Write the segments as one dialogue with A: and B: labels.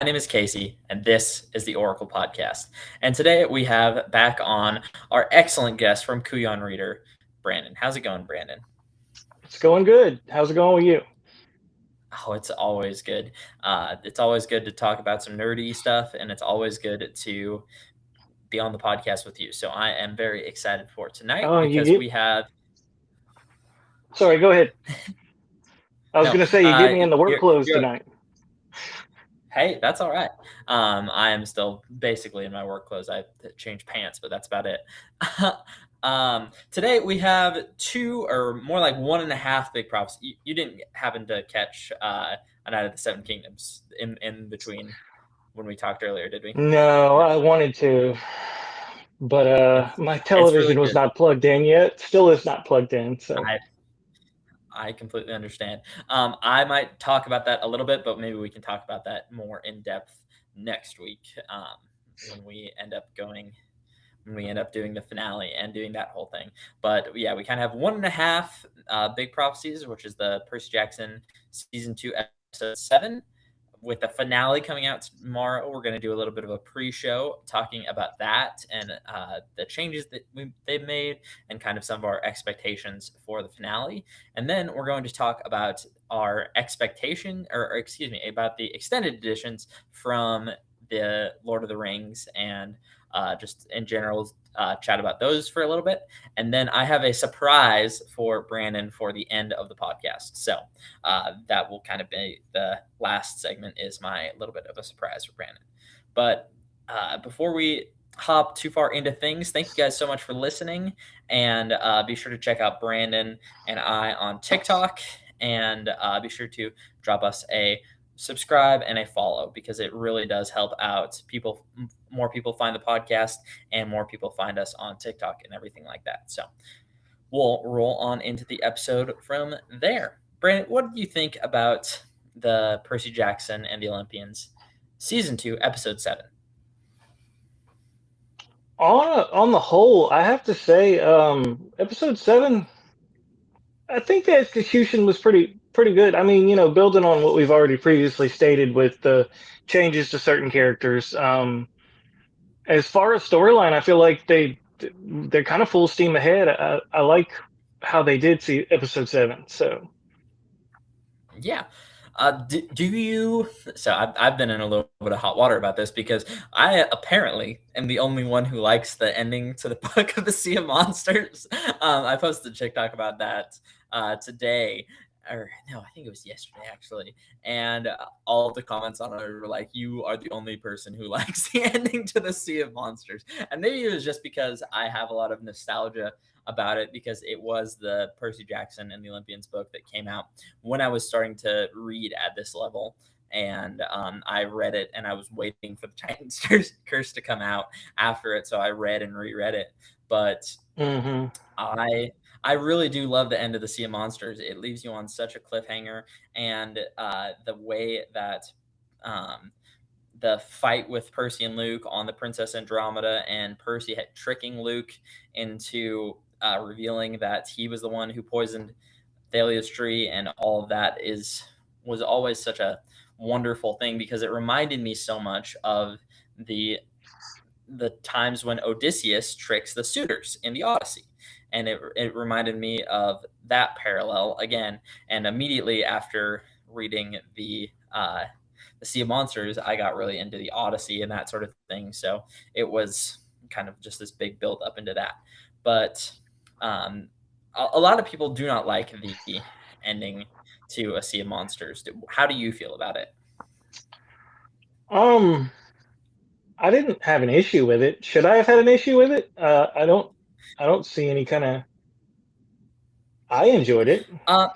A: name is Casey, and this is the Oracle Podcast. And today we have back on our excellent guest from Kuyon Reader, Brandon. How's it going, Brandon?
B: It's going good. How's it going with you?
A: Oh, it's always good. It's always good to talk about some nerdy stuff, and it's always good to be on the podcast with you. So I am very excited for tonight
B: Oh, you
A: because
B: get.
A: we have
B: Sorry, go ahead. I was
A: no.
B: gonna say you get me in the work clothes
A: You're
B: tonight.
A: Hey, that's all right. I am still basically in my work clothes. I changed pants, but that's about it. Today we have two, or more like one and a half big props. You didn't happen to catch a Night of the Seven Kingdoms in between when we taled earlier, did we?
B: No,
A: No,
B: I wanted to, but my
A: it's really
B: television was
A: good.
B: not plugged in yet. Still is not plugged in. So
A: I I completely understand. I might talk about that a little bit, but maybe we can talk about that more in depth next week when we end up going when we end up doing the finale and doing that whole thing. But yeah, we kind of have one and a half big prophecies, which is the Percy Jackson season 2, episode 7. With the finale coming out tomorrow, we're going to do a little bit of a pre-show talking about that and the changes that they've made and kind of some of our expectations for the finale. And then we're going to talk about our expectation, or excuse me, about the extended editions from the Lord of the Rings and just in general chat about those for a little bit. And then I have a surprise for Brandon for the end of the podcast. So that will kind of be the last segment, is my little bit of a surprise for Brandon. But before we hop too far into things, thank you guys so much for listening. And be sure to check out Brandon and I on TikTok. And be sure to drop us a subscribe and a follow, because it really does help out people. More people find the podcast and more people find us on TikTok and everything like that. So we'll roll on into the episode from there. Brandon, what do you think about the Percy Jackson and the Olympians season 2, episode 7?
B: on the whole, I have to say, episode 7. I think the execution was pretty good. I mean, building on what we've already previously stated with the changes to certain characters. As far as storyline, I feel like they're kind of full steam ahead. I like how they did see episode 7. So
A: Yeah. Do you? So I've been in a little bit of hot water about this, because I apparently am the only one who likes the ending to the Book of the Sea of Monsters. I posted a TikTok about that today, or no, I think it was yesterday actually, and all of the comments on it were like, "You are the only person who likes the ending to the Sea of Monsters," and maybe it was just because I have a lot of nostalgia about it, because it was the Percy Jackson and the Olympians book that came out when I was starting to read at this level. And I read it, and I was waiting for the Titan's Curse to come out after it, so I read and reread it. But
B: hmm
A: I I really do love the end of the Sea of Monsters. It leaves you on such a cliffhanger, and the way that um, the fight with Percy and Luke on the Princess Andromeda, and Percy tricking Luke into revealing that he was the one who poisoned Thalia's tree, and all of that was always such a wonderful thing, because it reminded me so much of the the times when Odysseus tricks the suitors in the Odyssey. And it reminded me of that parallel again. And immediately after reading the Sea of Monsters, I got really into the Odyssey and that sort of thing. So it was kind of just this big build up into that. But um, a lot of people do not like the ending to A Sea of Monsters. How do you feel about it?
B: um, I didn't have an issue with it. Should I have had an issue with it? I don't see any kind of. I enjoyed it.
A: Uh,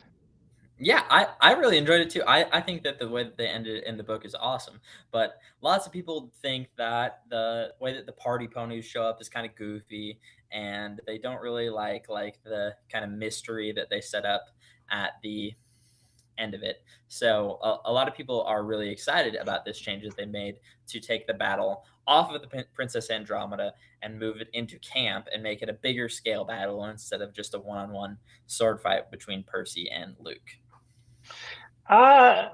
A: Yeah, I really enjoyed it too. I think that the way that they ended in the book is awesome. But lots of people think that the way that the party ponies show up is kind of goofy, and they don't really like the kind of mystery that they set up at the end of it. So a lot of people are really excited about this change that they made to take the battle off of the Princess Andromeda and move it into camp and make it a bigger scale battle instead of just a one-on-one sword fight between Percy and Luke.
B: I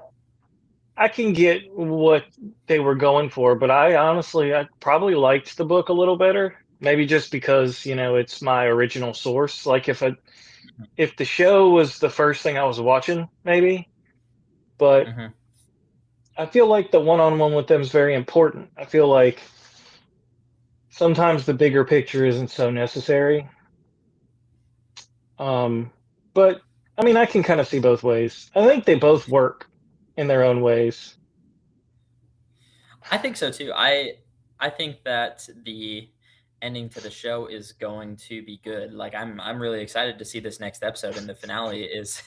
B: I can get what they were going for, but I probably liked the book a little better. Maybe just because, it's my original source. Like if the show was the first thing I was watching, maybe. But
A: Hmm.
B: I feel like the one-on-one with them is very important. I feel like sometimes the bigger picture isn't so necessary. Um, but I mean, I can kind of see both ways. I think they both work in their own ways.
A: I think so too. I think that the ending to the show is going to be good. Like I'm really excited to see this next episode, and the finale is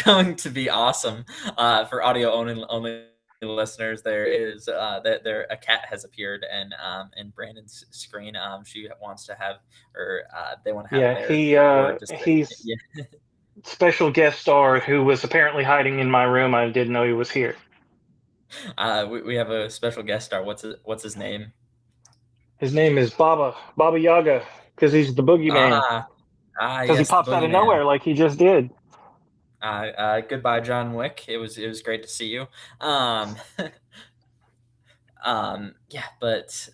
A: going to be awesome. For audio only listeners, there is that there a cat has appeared and in Brandon's screen. She wants to have or they want to have
B: Yeah,
A: their word to say.
B: he's
A: Yeah.
B: special guest star who was apparently hiding in my room. I didn't know he was here.
A: We have a special guest star. What's his name?
B: His name is Baba Yaga, because he's the boogeyman.
A: Ah,
B: Because he
A: yes, the
B: pops out of
A: boogeyman.
B: nowhere like he just did.
A: Goodbye, John Wick. It was great to see you. Um, yeah, but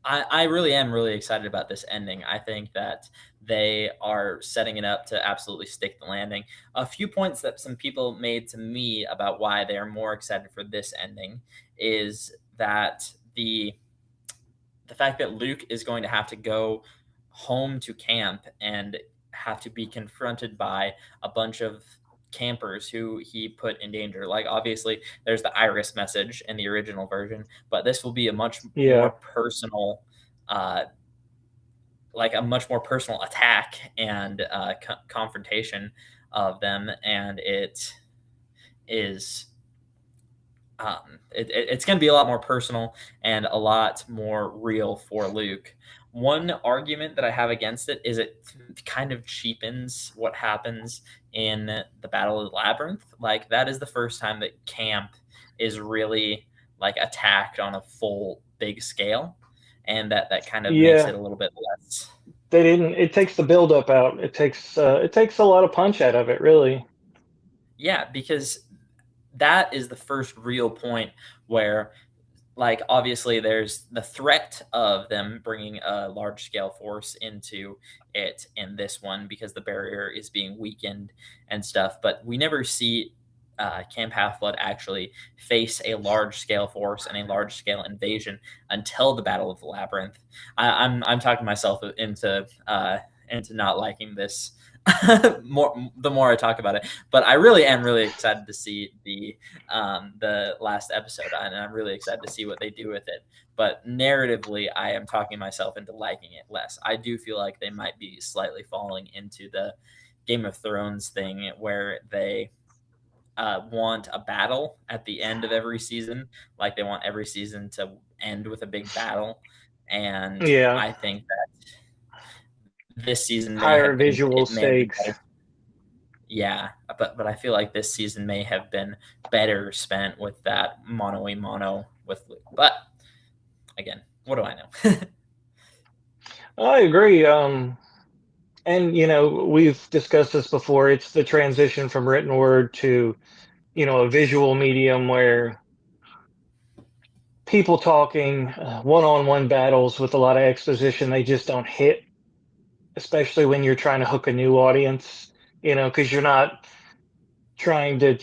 A: I really am really excited about this ending. I think that they are setting it up to absolutely stick the landing. A few points that some people made to me about why they are more excited for this ending is that the fact that Luke is going to have to go home to camp and have to be confronted by a bunch of campers who he put in danger. Like obviously there's the Iris message in the original version, but this will be a much more
B: Yeah,
A: personal uh like a much more personal attack and confrontation of them, and it is it's going to be a lot more personal and a lot more real for Luke. One argument that I have against it is it kind of cheapens what happens in the Battle of the Labyrinth. Like that is the first time that camp is really like attacked on a full big scale, and that kind of makes it
B: yeah.
A: a little bit less.
B: They didn't. It takes the build up out. It takes a lot of punch out of it, really.
A: Yeah, because that is the first real point where like obviously there's the threat of them bringing a large scale force into it in this one because the barrier is being weakened and stuff, but we never see Camp Half Blood actually face a large scale force and a large scale invasion until the Battle of the Labyrinth. I'm talking myself into not liking this more the more I talk about it, but I really am really excited to see the last episode, and I'm really excited to see what they do with it. But narratively, I am talking myself into liking it less. I do feel like they might be slightly falling into the Game of Thrones thing where they want a battle at the end of every season, like they want every season to end with a big battle. And
B: Yeah,
A: I think that this season may
B: higher
A: have been
B: visual
A: it may have been
B: stakes.
A: better. Yeah, but I feel like this season may have been better spent with that mono a mono with Luke. But again, what do I know?
B: I agree. And we've discussed this before. It's the transition from written word to a visual medium where people talking one-on-one battles with a lot of exposition, they just don't hit, especially when you're trying to hook a new audience. Because you're not trying to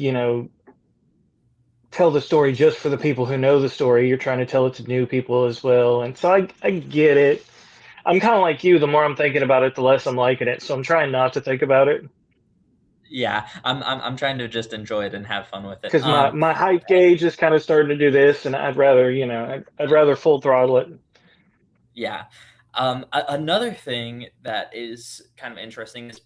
B: tell the story just for the people who know the story. You're trying to tell it to new people as well. And so I get it. I'm kind of like you. The more I'm thinking about it, the less I'm liking it. So I'm trying not to think about it
A: Yeah, I'm trying to just enjoy it and have fun with it.
B: because my height gauge is kind of starting to do this, and I'd rather I'd rather full throttle it.
A: Yeah. Another thing that is kind of interesting is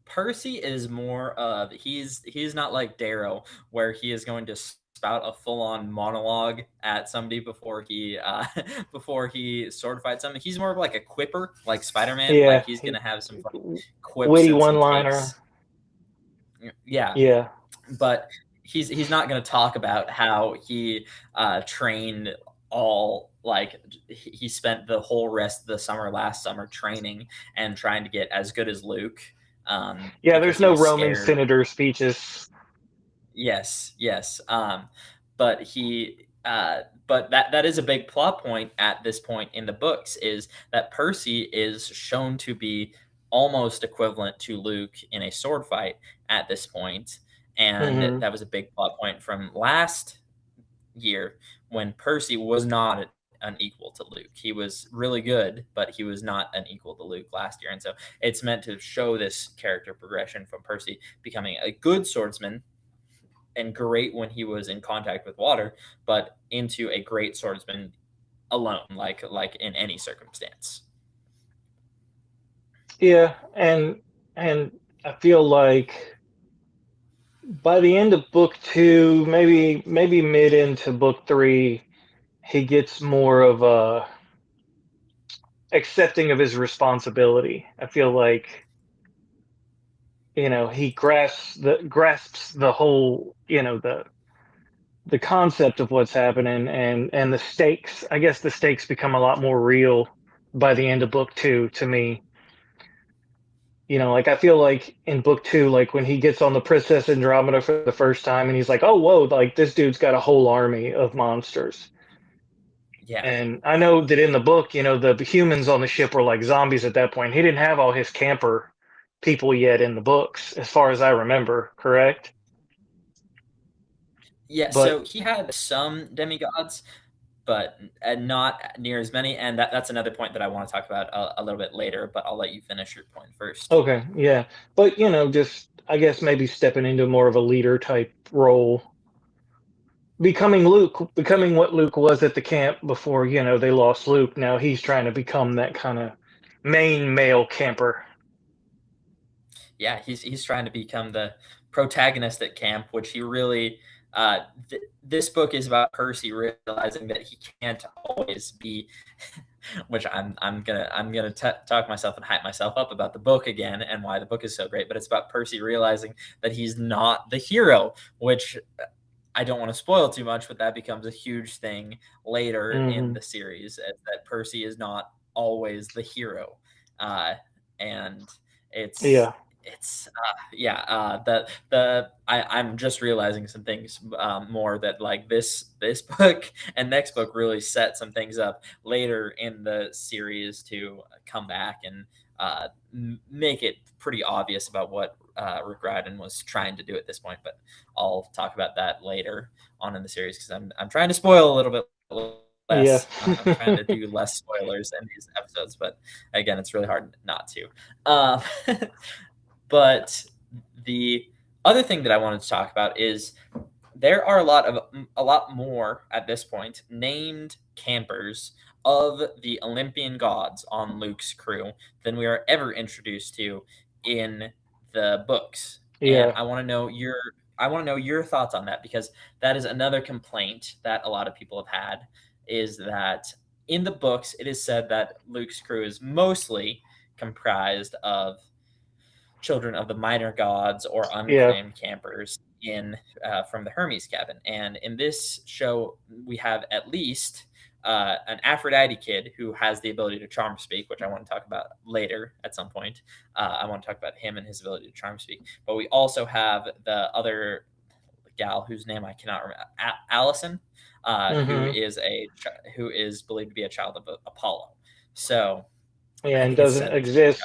A: Percy is more of he's not like Darrow where he is going to spout a full on monologue at somebody before he before he sword fights them. He's more of like a quipper, like Spider Man. Like
B: Yeah,
A: he's gonna have some funny quips
B: witty
A: and some
B: one liner.
A: takes. Yeah,
B: Yeah,
A: but he's not going to talk about how he trained all like he spent the whole rest of the summer last summer training and trying to get as good as Luke
B: yeah.
A: because
B: There's
A: he
B: no
A: was
B: Roman
A: scared.
B: senator speeches.
A: Yes, yes. But that is a big plot point at this point in the books is that Percy is shown to be almost equivalent to Luke in a sword fight at this point, and
B: Hmm.
A: that was a big plot point from last year when Percy was not an equal to Luke. He was really good, but he was not an equal to Luke last year. And so it's meant to show this character progression from Percy becoming a good swordsman and great when he was in contact with water, but into a great swordsman alone, like in any circumstance.
B: Yeah, and I feel like by the end of book two, maybe mid into book three, he gets more of a accepting of his responsibility. I feel like he grasps the whole the concept of what's happening, and the stakes. I guess the stakes become a lot more real by the end of book two to me. Like I feel like in book two, like when he gets on the Princess Andromeda for the first time, and he's like, "Oh, whoa! Like this dude's got a whole army of monsters."
A: Yeah.
B: And I know that in the book, the humans on the ship were like zombies at that point. He didn't have all his camper people yet in the books, as far as I remember. Correct?
A: Yeah,
B: But
A: so he had some demigods, but not near as many. And that's another point that I want to talk about a little bit later, but I'll let you finish your point first.
B: okay, yeah. But just I guess maybe stepping into more of a leader type role,
A: Yeah.
B: becoming what Luke was at the camp before, they lost Luke. Now he's trying to become that kind of main male camper.
A: Yeah, he's trying to become the protagonist at camp, which he really. This book is about Percy realizing that he can't always be, which I'm gonna talk myself and hype myself up about the book again and why the book is so great. But it's about Percy realizing that he's not the hero, which I don't want to spoil too much, but that becomes a huge thing later in
B: Hmm.
A: the series that Percy is not always the hero, and it's
B: Yeah,
A: yeah I'm just realizing some things more that like this book and next book really set some things up later in the series to come back and make it pretty obvious about what Rick Riordan was trying to do at this point, but I'll talk about that later on in the series because I'm trying to spoil a little bit
B: yeah,
A: less. I'm trying to do less spoilers in these episodes, but again, it's really hard not to. Um, but the other thing that I wanted to talk about is there are a lot more at this point named campers of the Olympian gods on Luke's crew than we are ever introduced to in the books. And
B: yeah,
A: I want to know your thoughts on that because that is another complaint that a lot of people have had is that in the books it is said that Luke's crew is mostly comprised of children of the minor gods or
B: yeah.
A: unclaimed campers in from the Hermes cabin. And in this show, we have at least an Aphrodite kid who has the ability to charm speak, which I want to talk about later at some point. I want to talk about him and his ability to charm speak. But we also have the other gal whose name I cannot remember, Allison,
B: Hmm.
A: who is believed to be a child of Apollo. So
B: Yeah,
A: I
B: and
A: think it's
B: doesn't
A: said that she's a child.
B: exist.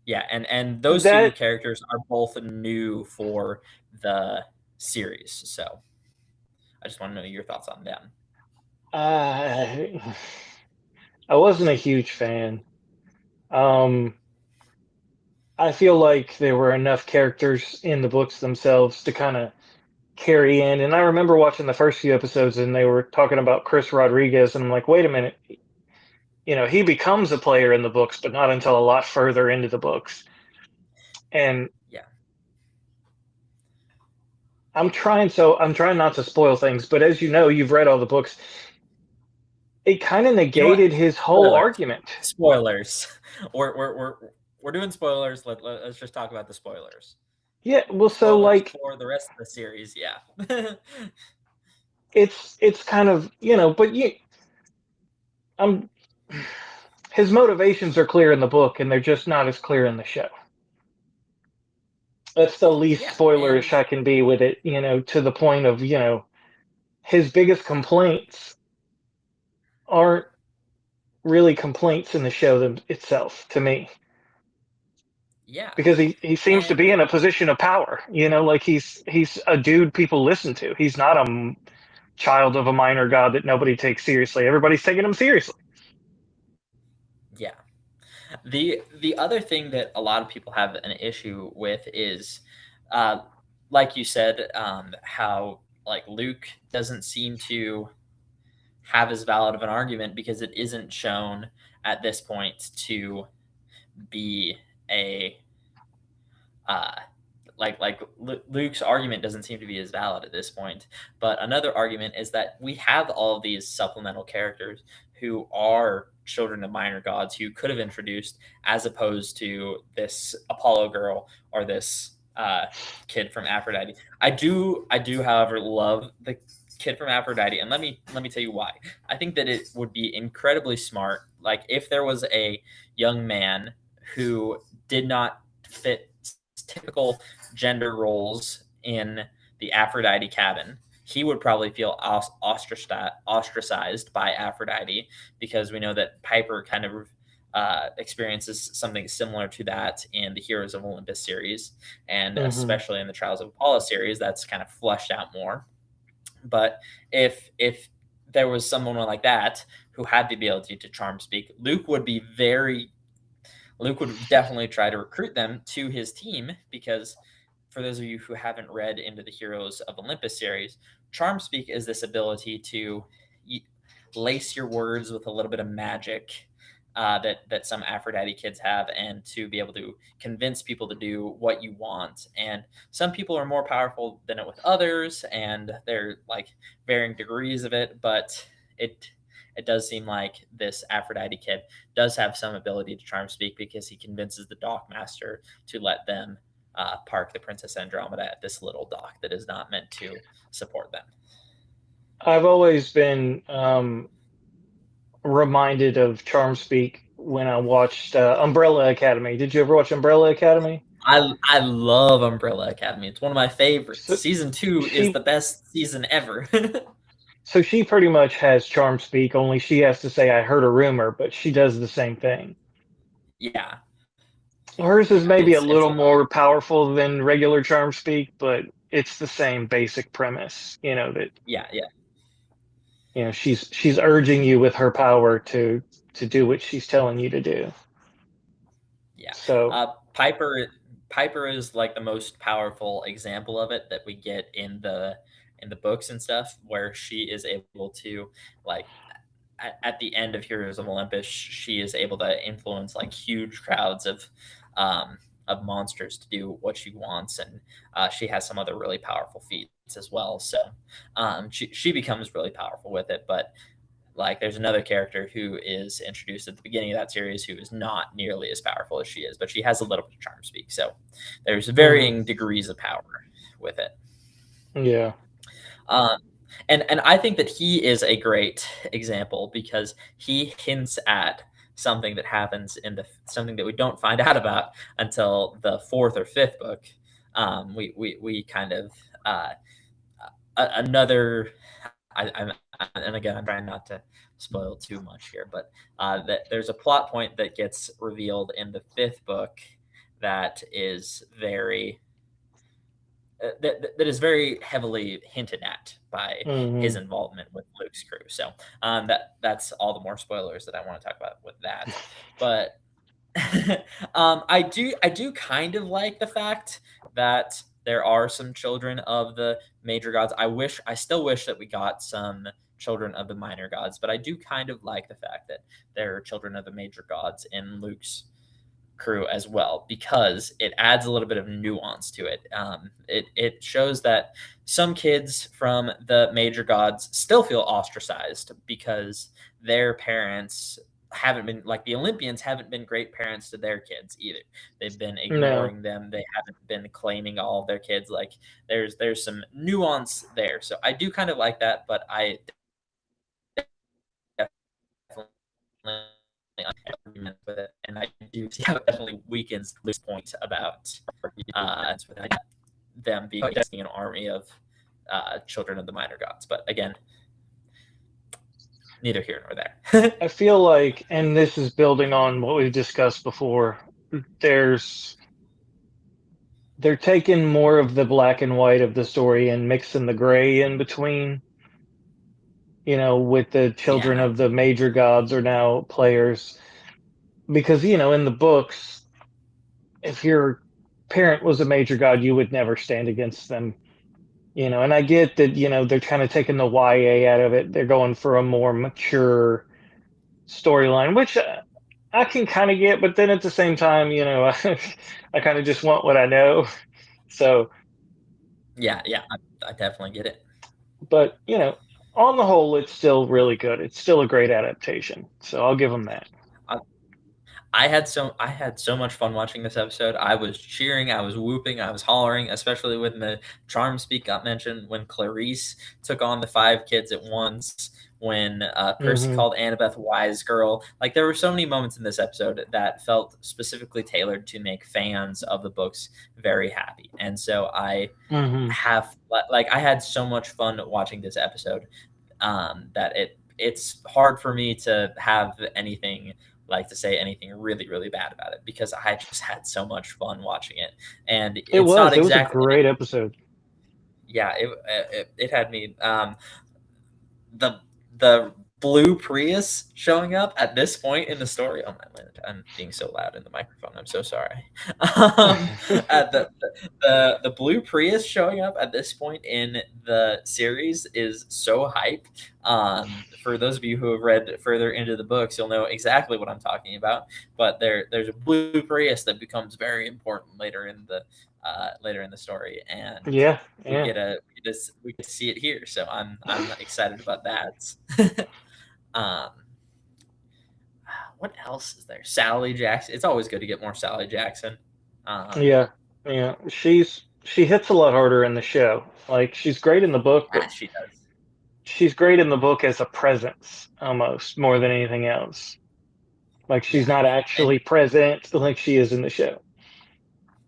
A: Yeah, and those two
B: That
A: characters are both new for the series. So I just want to know your thoughts on them.
B: I I wasn't a huge fan. Um, I feel like there were enough characters in the books themselves to kind of carry in. And I remember watching the first few episodes and they were talking about Chris Rodriguez, and I'm like, wait a minute, he becomes a player in the books, but not until a lot further into the books. And
A: Yeah.
B: I'm trying not to spoil things, but as you know, you've read all the books. It kind of
A: You know what?
B: negated his whole
A: Spoilers.
B: argument.
A: Spoilers. We're doing spoilers. Let's just talk about the spoilers.
B: Yeah, well, so
A: Spoilers
B: like
A: for the rest of the series. Yeah.
B: it's kind of but I'm his motivations are clear in the book, and they're just not as clear in the show. That's the least
A: Yeah,
B: spoilerish
A: and
B: I can be with it, to the point of, his biggest complaints aren't really complaints in the show itself to me,
A: yeah,
B: because he seems to be
A: and
B: in a position of power, like he's a dude people listen to. He's not a child of a minor god that nobody takes seriously. Everybody's taking him seriously.
A: yeah. The other thing that a lot of people have an issue with is, uh, like you said, how like Luke doesn't seem to have as valid of an argument because it isn't shown at this point to be a uh, Luke's argument doesn't seem to be as valid at this point. But another argument is that we have all of these supplemental characters who are children of minor gods who could have introduced, as opposed to this Apollo girl or this kid from Aphrodite. I do, however, love the kid from Aphrodite, and let me tell you why. I think that it would be incredibly smart, like if there was a young man who did not fit typical gender roles in the Aphrodite cabin, he would probably feel ostracized by Aphrodite, because we know that Piper kind of experiences something similar to that in the Heroes of Olympus series, and
B: Hmm.
A: especially in the Trials of Apollo series, that's kind of fleshed out more. But if there was someone like that who had the ability to charm speak, Luke would definitely try to recruit them to his team, because for those of you who haven't read into the Heroes of Olympus series, Charm Speak is this ability to lace your words with a little bit of magic, that some Aphrodite kids have, and to be able to convince people to do what you want. And some people are more powerful than it with others, and they're like varying degrees of it. But it it does seem like this Aphrodite kid does have some ability to charm speak, because he convinces the dock master to let them park the Princess Andromeda at this little dock that is not meant to support them.
B: I've always been reminded of Charm Speak when I watched Umbrella Academy. Did you ever watch Umbrella Academy?
A: I love Umbrella Academy. It's one of my favorites.
B: So
A: Season 2 is
B: she
A: the best season ever.
B: so she pretty much has Charm Speak, only she has to say I heard a rumor, but she does the same thing.
A: Yeah,
B: Hers is maybe a
A: it's
B: little more powerful than regular Charm Speak, but it's the same basic premise, that
A: yeah, yeah,
B: she's urging you with her power to do what she's telling you to do.
A: yeah.
B: So,
A: Piper is like the most powerful example of it that we get in the books and stuff, where she is able to, like, at the end of Heroes of Olympus, she is able to influence like huge crowds um, of monsters to do what she wants, and she has some other really powerful feats as well. So she becomes really powerful with it. But like, there's another character who is introduced at the beginning of that series who is not nearly as powerful as she is, but she has a little bit of charm speak. So there's
B: mhm,
A: varying degrees of power with it.
B: yeah.
A: Um, and I think that he is a great example, because he hints at something that happens in the something that we don't find out about until the fourth or fifth book. We kind of another. I'm and again, I'm trying not to spoil too much here, but that there's a plot point that gets revealed in the fifth book that is very that is very heavily hinted at by his
B: Hmm.
A: involvement with Luke's crew. So that's all the more spoilers that I want to talk about with that. But I do kind of like the fact that there are some children of the major gods. I still wish that we got some children of the minor gods, but I do kind of like the fact that there are children of the major gods in Luke's crew as well, because it adds a little bit of nuance to it. It shows that some kids from the major gods still feel ostracized because their parents haven't been, like, the Olympians haven't been great parents to their kids either. They've been
B: No,
A: ignoring them. They haven't been claiming all of their kids. Like, there's some nuance there. So I do kind of like that, but I definitely argument with it, and I do see how it definitely weakens Luke's point about them being an army of children of the minor gods. But again, neither here nor there.
B: I feel like, and this is building on what we've discussed before, there's they're taking more of the black and white of the story and mixing the gray in between. With the children
A: Yeah,
B: of the major gods are now players, because in the books, if your parent was a major god, you would never stand against them. And I get that, they're kind of taking the YA out of it. They're going for a more mature storyline, which I can kind of get, but then at the same time, I kind of just want what I know. So,
A: yeah, I definitely get it.
B: but on the whole, it's still really good. It's still a great adaptation. So I'll give them that.
A: I, I had so much fun watching this episode. I was cheering, I was whooping, I was hollering, especially when the charm speak got mentioned, when Clarice took on the 5 kids at once, when Percy
B: Hmm.
A: called Annabeth wise girl. Like there were so many moments in this episode that felt specifically tailored to make fans of the books very happy. And so
B: Hmm.
A: I had so much fun watching this episode that it's hard for me to have anything like to say anything really really bad about it because I just had so much fun watching it, and
B: It
A: it's not
B: was. It was a
A: exactly
B: great episode.
A: yeah it had me the the blue Prius showing up at this point in the story. Oh my land, I'm being so loud in the microphone. I'm so sorry. At the blue Prius showing up at this point in the series is so hype. For those of you who have read further into the books, you'll know exactly what I'm talking about. But there's a blue Prius that becomes very important later in the story, and
B: Yeah,
A: we
B: yeah,
A: get a we get to see it here. So I'm excited about that. um, what else is there? Sally Jackson. It's always good to get more Sally Jackson. Um,
B: yeah, yeah. She hits a lot harder in the show. Like she's great in the book, but
A: she does.
B: she's great in the book as a presence almost more than anything else. Like she's
A: Yeah,
B: not
A: and
B: actually present like she is in the show.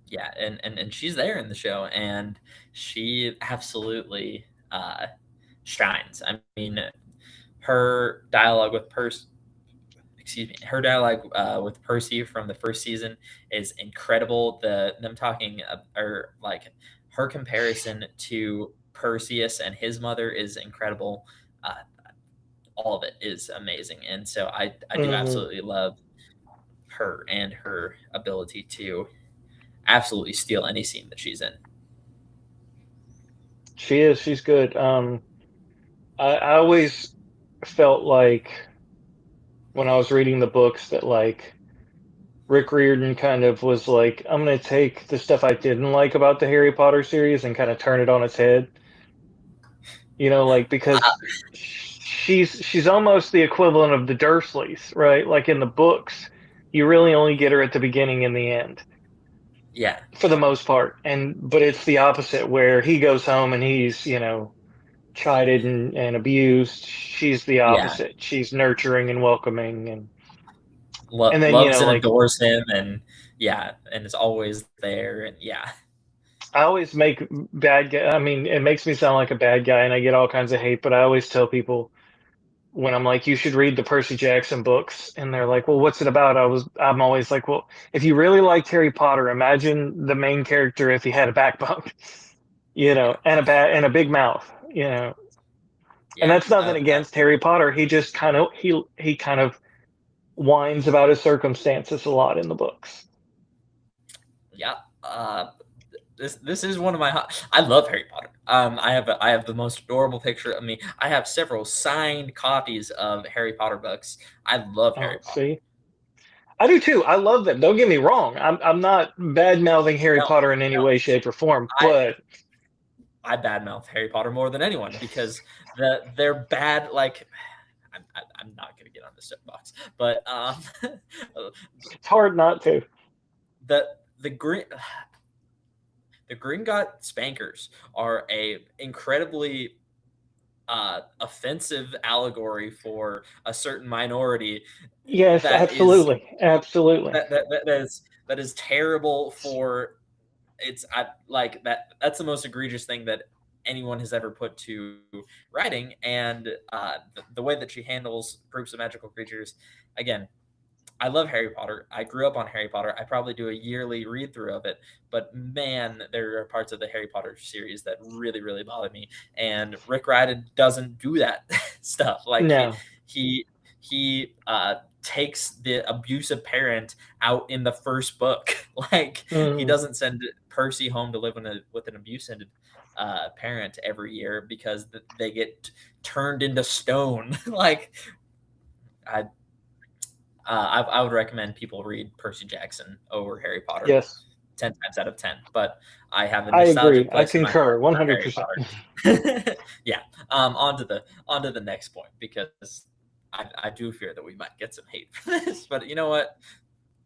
A: yeah, and she's there in the show, and she absolutely shines. I mean, her dialogue with Percy. Excuse me, her dialogue with Percy from the first season is incredible. Them talking or like her comparison to Perseus and his mother is incredible. Uh, all of it is amazing, and so I do
B: Hmm.
A: absolutely love her and her ability to absolutely steal any scene that she's in.
B: She is. She's good. I always felt like when I was reading the books that like Rick Riordan kind of was like, I'm going to take the stuff I didn't like about the Harry Potter series and kind of turn it on its head. Like
A: Uh,
B: because she's almost the equivalent of the Dursleys, right? Like in the books, you really only get her at the beginning and the end
A: yeah,
B: for the most part. But it's the opposite where he goes home and he's, chided and abused. She's the
A: yeah,
B: opposite. She's nurturing and welcoming and then,
A: loves and
B: like
A: adores him, and yeah, and is always there, and yeah,
B: I always make bad guy. I mean, it makes me sound like a bad guy, and I get all kinds of hate. But I always tell people when I'm like, you should read the Percy Jackson books, and they're like, well, what's it about? I'm always like, well, if you really liked Harry Potter, imagine the main character if he had a backbone,
A: yeah,
B: and a big mouth, and
A: yeah.
B: that's nothing against Harry Potter. He just he kind of whines about his circumstances a lot in the books.
A: Yeah. This is one of my I love Harry Potter. I have the most adorable picture of me. I have several signed copies of Harry Potter books. I love Harry
B: Oh,
A: Potter.
B: see, I do too. I love them. Don't get me wrong. I'm not bad mouthing Harry
A: No,
B: Potter in any
A: no,
B: way, shape, or form,
A: I
B: but
A: I badmouth Harry Potter more than anyone because they're bad. Like I'm not gonna get on the soapbox, but
B: it's hard not to.
A: the the green the Green Got Spankers are a incredibly offensive allegory for a certain minority
B: Yes,
A: that is
B: absolutely, absolutely.
A: that is terrible for it's I like that's the most egregious thing that anyone has ever put to writing, and the way that she handles groups of magical creatures, again, I love Harry Potter. I grew up on Harry Potter. I probably do a yearly read through of it, but man, there are parts of the Harry Potter series that really, really bother me. And Rick Riordan doesn't do that stuff. Like
B: No.
A: he takes the abusive parent out in the first book. Like he
B: Mm,
A: doesn't send Percy home to live with an abusive parent every year because they get turned into stone. Like I I would recommend people read Percy Jackson over Harry Potter
B: yes,
A: 10 times out of 10, but I have a
B: I agree.
A: nostalgic
B: I
A: place in my heart
B: concur
A: for Harry
B: 100%.
A: Potter. Yeah. On to the next point because I do fear that we might get some hate for this, but you know what?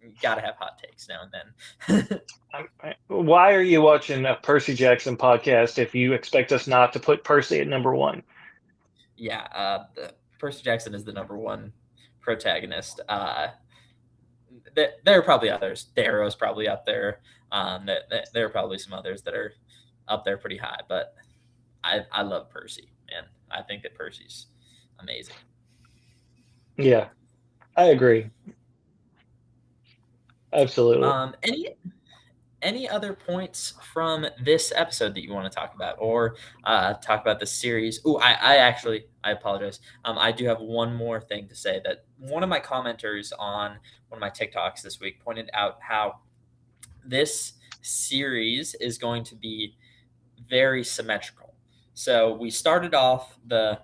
A: You gotta have hot takes now and then.
B: Why are you watching a Percy Jackson podcast if you expect us not to put Percy at number one?
A: Yeah, Percy Jackson is the number one protagonist. There are probably others. Darrow's probably up there. There are probably some others that are up there pretty high, but I love Percy, man. I think that Percy's amazing.
B: Yeah, I agree. Absolutely.
A: Any other points from this episode that you want to talk about, or talk about the series? Oh, I actually I apologize. I do have one more thing to say. That one of my commenters on one of my TikToks this week pointed out how this series is going to be very symmetrical. So we started off the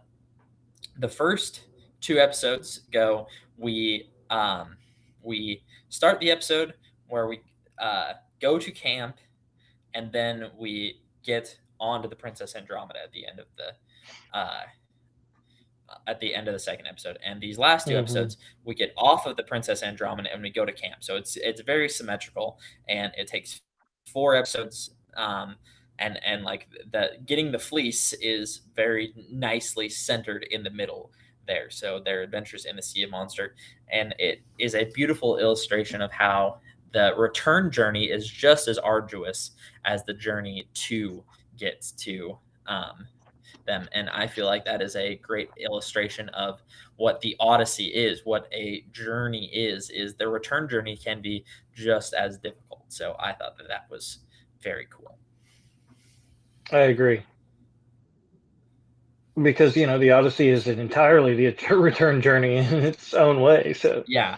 A: first two episodes go. We start the episode where we go to camp, and then we get onto the Princess Andromeda uh, at the end of the second episode. And these last two
B: Hmm.
A: episodes, we get off of the Princess Andromeda and we go to camp. So it's very symmetrical, and it takes four episodes. And like the getting the fleece is very nicely centered in the middle there. So their adventures in the Sea of Monster, and it is a beautiful illustration of how the return journey is just as arduous as the journey to get to um, them. And I feel like that is a great illustration of what the Odyssey is, what a journey is the return journey can be just as difficult. So I thought that that was very cool.
B: I agree. Because, the Odyssey is an entirely the return journey in its own way. So,
A: Yeah.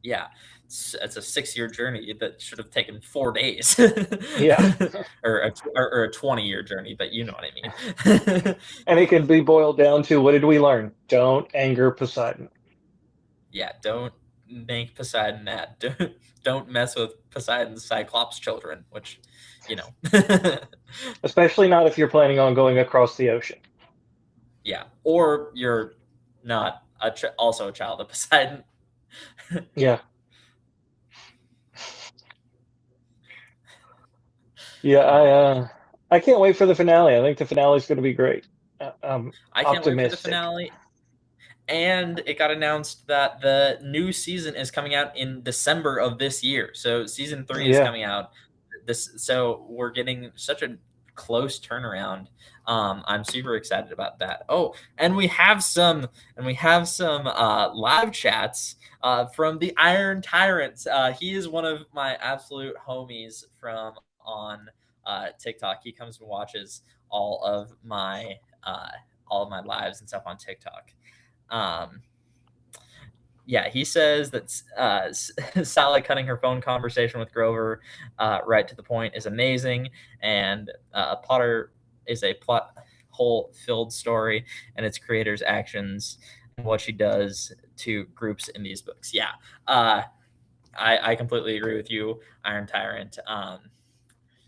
A: Yeah. It's a 6 year journey that should have taken 4 days,
B: yeah.
A: or a 20-year journey, but you know what I mean.
B: And it can be boiled down to what did we learn? Don't anger Poseidon.
A: Yeah. Don't make Poseidon mad. Don't mess with Poseidon's Cyclops children, which, you know.
B: Especially not if you're planning on going across the ocean.
A: Yeah, or you're not also a child of Poseidon.
B: Yeah. Yeah, I can't wait for the finale. I think the finale is going to be great. I'm
A: I can't wait for the
B: optimistic.
A: finale. And it got announced that the new season is coming out in December of this year. So season 3 is
B: Yeah.
A: coming out so we're getting such a close turnaround. I'm super excited about that. Oh, and we have some live chats from the Iron Tyrant. He is one of my absolute homies from on TikTok. He comes and watches all of my uh, all of my lives and stuff on TikTok. Um, yeah, he says that Sally cutting her phone conversation with Grover right to the point is amazing, and Potter is a plot hole filled story, and its creator's actions and what she does to groups in these books. Yeah, I completely agree with you, Iron Tyrant.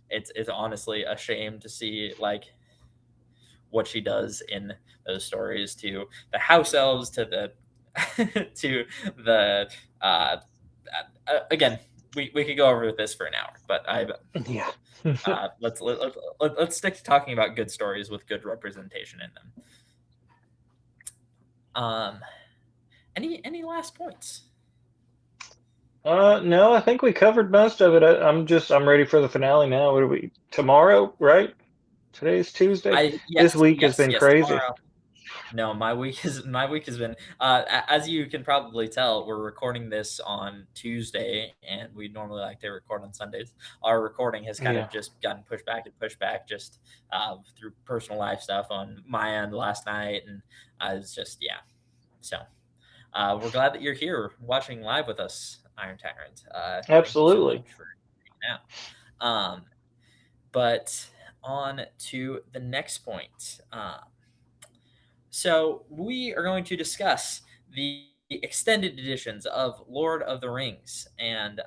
A: It's honestly a shame to see like what she does in those stories to the house elves, to the to the again we could go over this for an hour, but
B: Yeah.
A: let's stick to talking about good stories with good representation in them. Um, any last points?
B: No, I think we covered most of it. I'm ready for the finale now. What are we tomorrow, right? Today's Tuesday.
A: I
B: This
A: yes
B: week has
A: yes
B: been
A: yes
B: crazy.
A: tomorrow. No, my week has been as you can probably tell, we're recording this on Tuesday, and we normally like to record on Sundays. Our recording has kind
B: Yeah,
A: of just gotten pushed back and pushed back, just through personal life stuff on my end last night, and it's just yeah. So we're glad that you're here watching live with us, Iron Tyrant. Thank you so
B: absolutely.
A: much for hanging out. But on to the next point. So we are going to discuss the extended editions of Lord of the Rings, and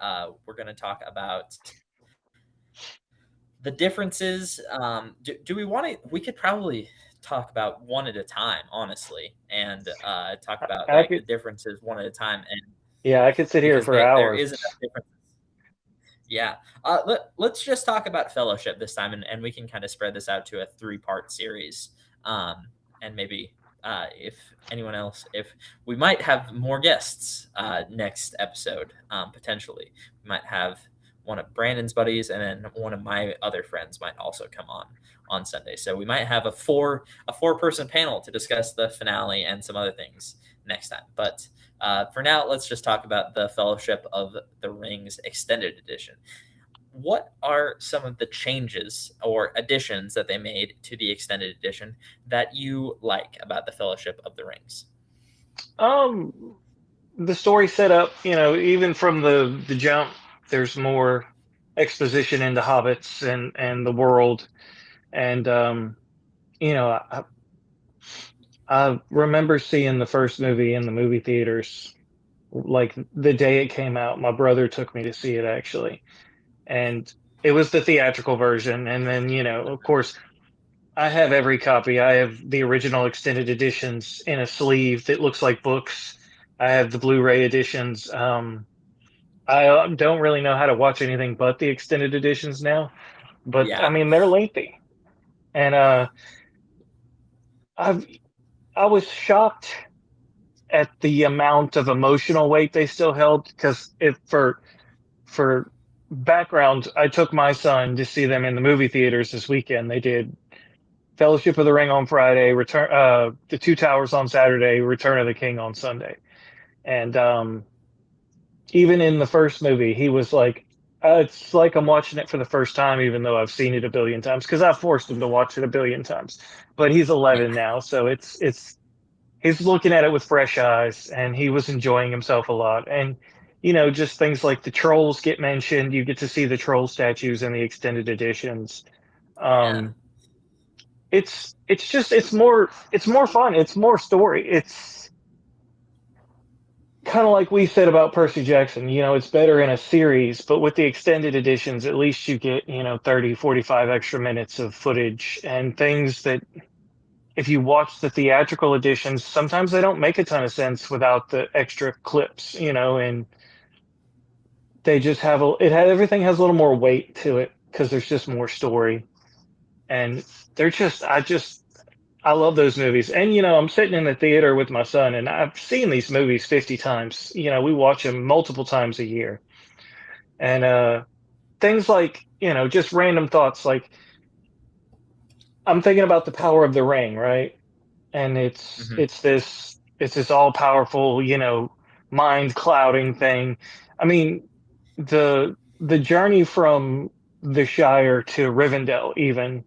A: we're going to talk about the differences. Do we want to? We could probably talk about one at a time, honestly, and talk about
B: I
A: like the
B: could,
A: differences one at a time, and
B: yeah, I could sit here
A: because
B: for
A: there
B: hours.
A: is enough differences. Yeah. Let's just talk about Fellowship this time, and we can kind of spread this out to a three-part series. And maybe if anyone else, if we might have more guests next episode, potentially. We might have one of Brandon's buddies, and then one of my other friends might also come on Sunday. So we might have a four-person panel to discuss the finale and some other things next time. But for now, let's just talk about the Fellowship of the Rings Extended Edition. What are some of the changes or additions that they made to the Extended Edition that you like about the Fellowship of the Rings?
B: Um, the story set up, even from the jump, there's more exposition into hobbits and the world, and you know, I, I remember seeing the first movie in the movie theaters, like the day it came out. My brother took me to see it actually, and it was the theatrical version. And then, of course, I have every copy. I have the original extended editions in a sleeve that looks like books. I have the Blu-ray editions. I don't really know how to watch anything but the extended editions now, but I
A: Yeah,
B: mean they're lengthy, and I've I was shocked at the amount of emotional weight they still held because if for background, I took my son to see them in the movie theaters this weekend. They did Fellowship of the Ring on Friday, Return the Two Towers on Saturday, Return of the King on Sunday. And even in the first movie, he was like, it's like I'm watching it for the first time, even though I've seen it a billion times, because I forced him to watch it a billion times. But he's
A: yeah,
B: 11 now, so it's he's looking at it with fresh eyes, and he was enjoying himself a lot. And just things like the trolls get mentioned. You get to see the troll statues in the extended editions.
A: yeah,
B: Um, it's more fun. It's more story. It's kind of like we said about Percy Jackson. It's better in a series, but with the extended editions, at least you get 30, 45 extra minutes of footage and things that if you watch the theatrical editions, sometimes they don't make a ton of sense without the extra clips, and they just have everything has a little more weight to it because there's just more story. And they're just I love those movies. And I'm sitting in the theater with my son and I've seen these movies 50 times. We watch them multiple times a year. And things like, just random thoughts like I'm thinking about the power of the ring, right? And it's
A: hmm
B: it's this it's this all powerful, mind clouding thing. I mean, the journey from the Shire to Rivendell, even,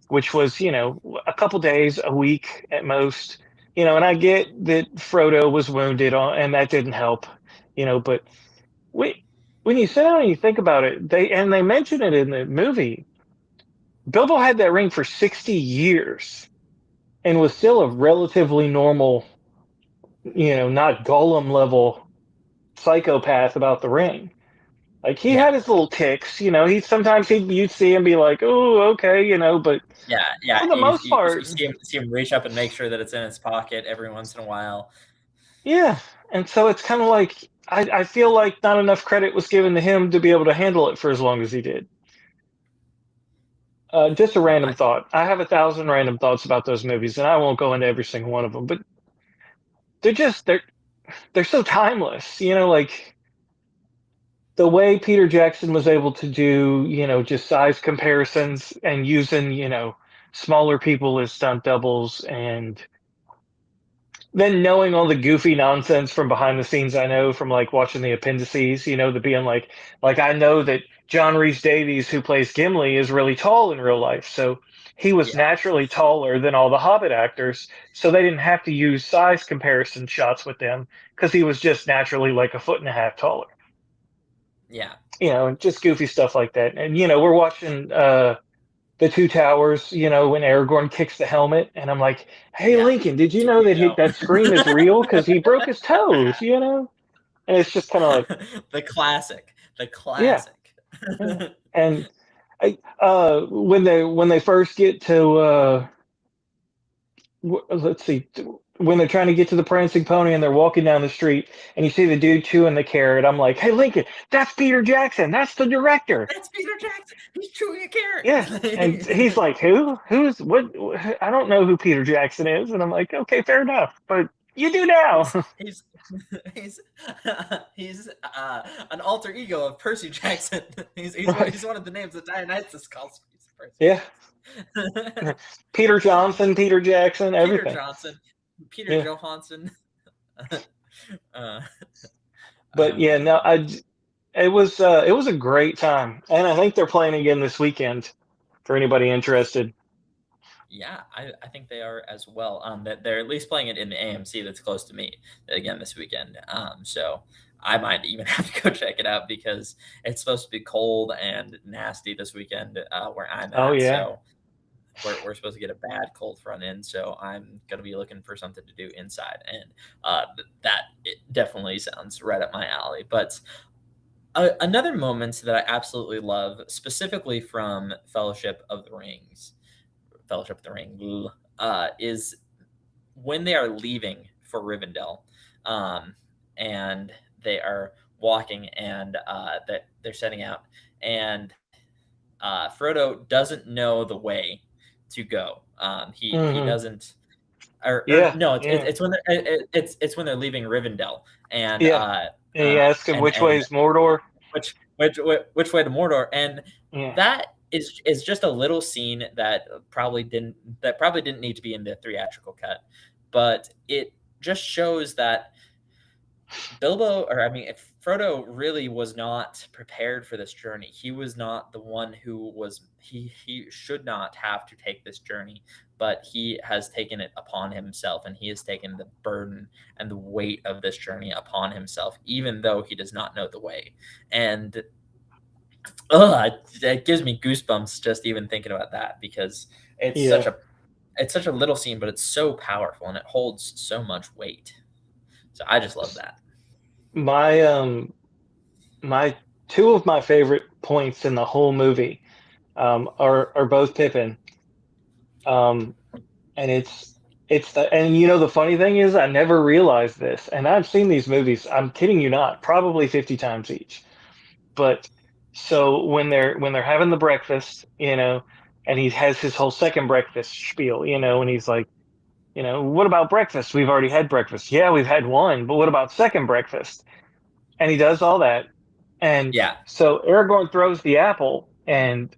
B: which was a couple days, a week at most. And I get that Frodo was wounded and that didn't help, but we, when you sit down and you think about it, they mention it in the movie. Bilbo had that ring for 60 years and was still a relatively normal, not Gollum level psychopath about the ring. Like he
A: yeah,
B: had his little ticks, he sometimes you'd see him be like, oh, okay, but
A: yeah, yeah.
B: for the most
A: You
B: part,
A: see him reach up and make sure that it's in his pocket every once in a while.
B: yeah. And so it's kind of like I feel like not enough credit was given to him to be able to handle it for as long as he did. Just a
A: No,
B: random thought. I have 1,000 random thoughts about those movies, and I won't go into every single one of them. But they're just they're so timeless. Like the way Peter Jackson was able to do, just size comparisons and using, smaller people as stunt doubles, and then knowing all the goofy nonsense from behind the scenes. I know from like watching the appendices, the being like I know that John Rhys Davies, who plays Gimli, is really tall in real life. So he was
A: yeah,
B: naturally taller than all the Hobbit actors. So they didn't have to use size comparison shots with them because he was just naturally like a foot and a half taller.
A: yeah,
B: And just goofy stuff like that. And we're watching the Two Towers, when Aragorn kicks the helmet, and I'm like, "Hey,
A: yeah.
B: Lincoln, did you
A: Do
B: know
A: you
B: that
A: know?
B: that scream is real because he broke his toes?" And it's just kind of like,
A: The classic, the
B: yeah,
A: classic.
B: yeah. And when they first get to let's see, when they're trying to get to the prancing pony and they're walking down the street, and you see the dude chewing the carrot, I'm like, "Hey, Lincoln, that's Peter Jackson. That's the director."
A: That's Peter Jackson. He's chewing a
B: Yeah. And he's
A: carrot.
B: like, "Who? Who's what? I don't know who Peter Jackson is." And I'm like, "Okay, fair enough, but you do
A: he's
B: now."
A: he's he's he's an alter ego of Percy Jackson.
B: Right.
A: He's one of the names that Dionysus calls Percy
B: Yeah.
A: Jackson.
B: Peter Johnson, Peter Jackson,
A: Peter
B: everything.
A: Johnson, Peter
B: Yeah.
A: Johansson. uh,
B: But
A: oh
B: yeah, no,
A: man.
B: it was a great time. And I think they're playing again this weekend for anybody interested.
A: Yeah, I think they are as well. That they're at least playing it in the AMC that's close to me again this weekend. So I might even have to go check it out because it's supposed to be cold and nasty this weekend where I'm
B: Oh
A: at.
B: yeah.
A: So we're supposed to get a bad cold front end. So I'm gonna be looking for something to do inside, and that it definitely sounds right up my alley. But another moment that I absolutely love, specifically from Fellowship of the Ring, is when they are leaving for Rivendell, um, and they are walking, and that they're setting out, and Frodo doesn't know the way to go. He
B: Hmm.
A: doesn't, or
B: Yeah.
A: no,
B: Yeah.
A: it's when they're leaving Rivendell, and
B: Yeah. And he asks him which way
A: and
B: is Mordor.
A: which way to Mordor, and
B: Yeah.
A: that is just a little scene that probably didn't need to be in the theatrical cut, but it just shows that Frodo really was not prepared for this journey. He was not the one who was he should not have to take this journey, but he has taken it upon himself, and he has taken the burden and the weight of this journey upon himself, even though he does not know the way. And it gives me goosebumps just even thinking about that because
B: Yeah.
A: it's such a little scene, but it's so powerful and it holds so much weight. So I just love that.
B: My my two of my favorite points in the whole movie are both Pippin. Um, and and the funny thing is I never realized this, and I've seen these movies, I'm kidding you not, probably 50 times each. But so when they're having the breakfast, and he has his whole second breakfast spiel, and he's like, what about breakfast? We've already had breakfast. Yeah, we've had one, but what about second breakfast? And he does all that. And
A: Yeah.
B: so Aragorn throws the apple, and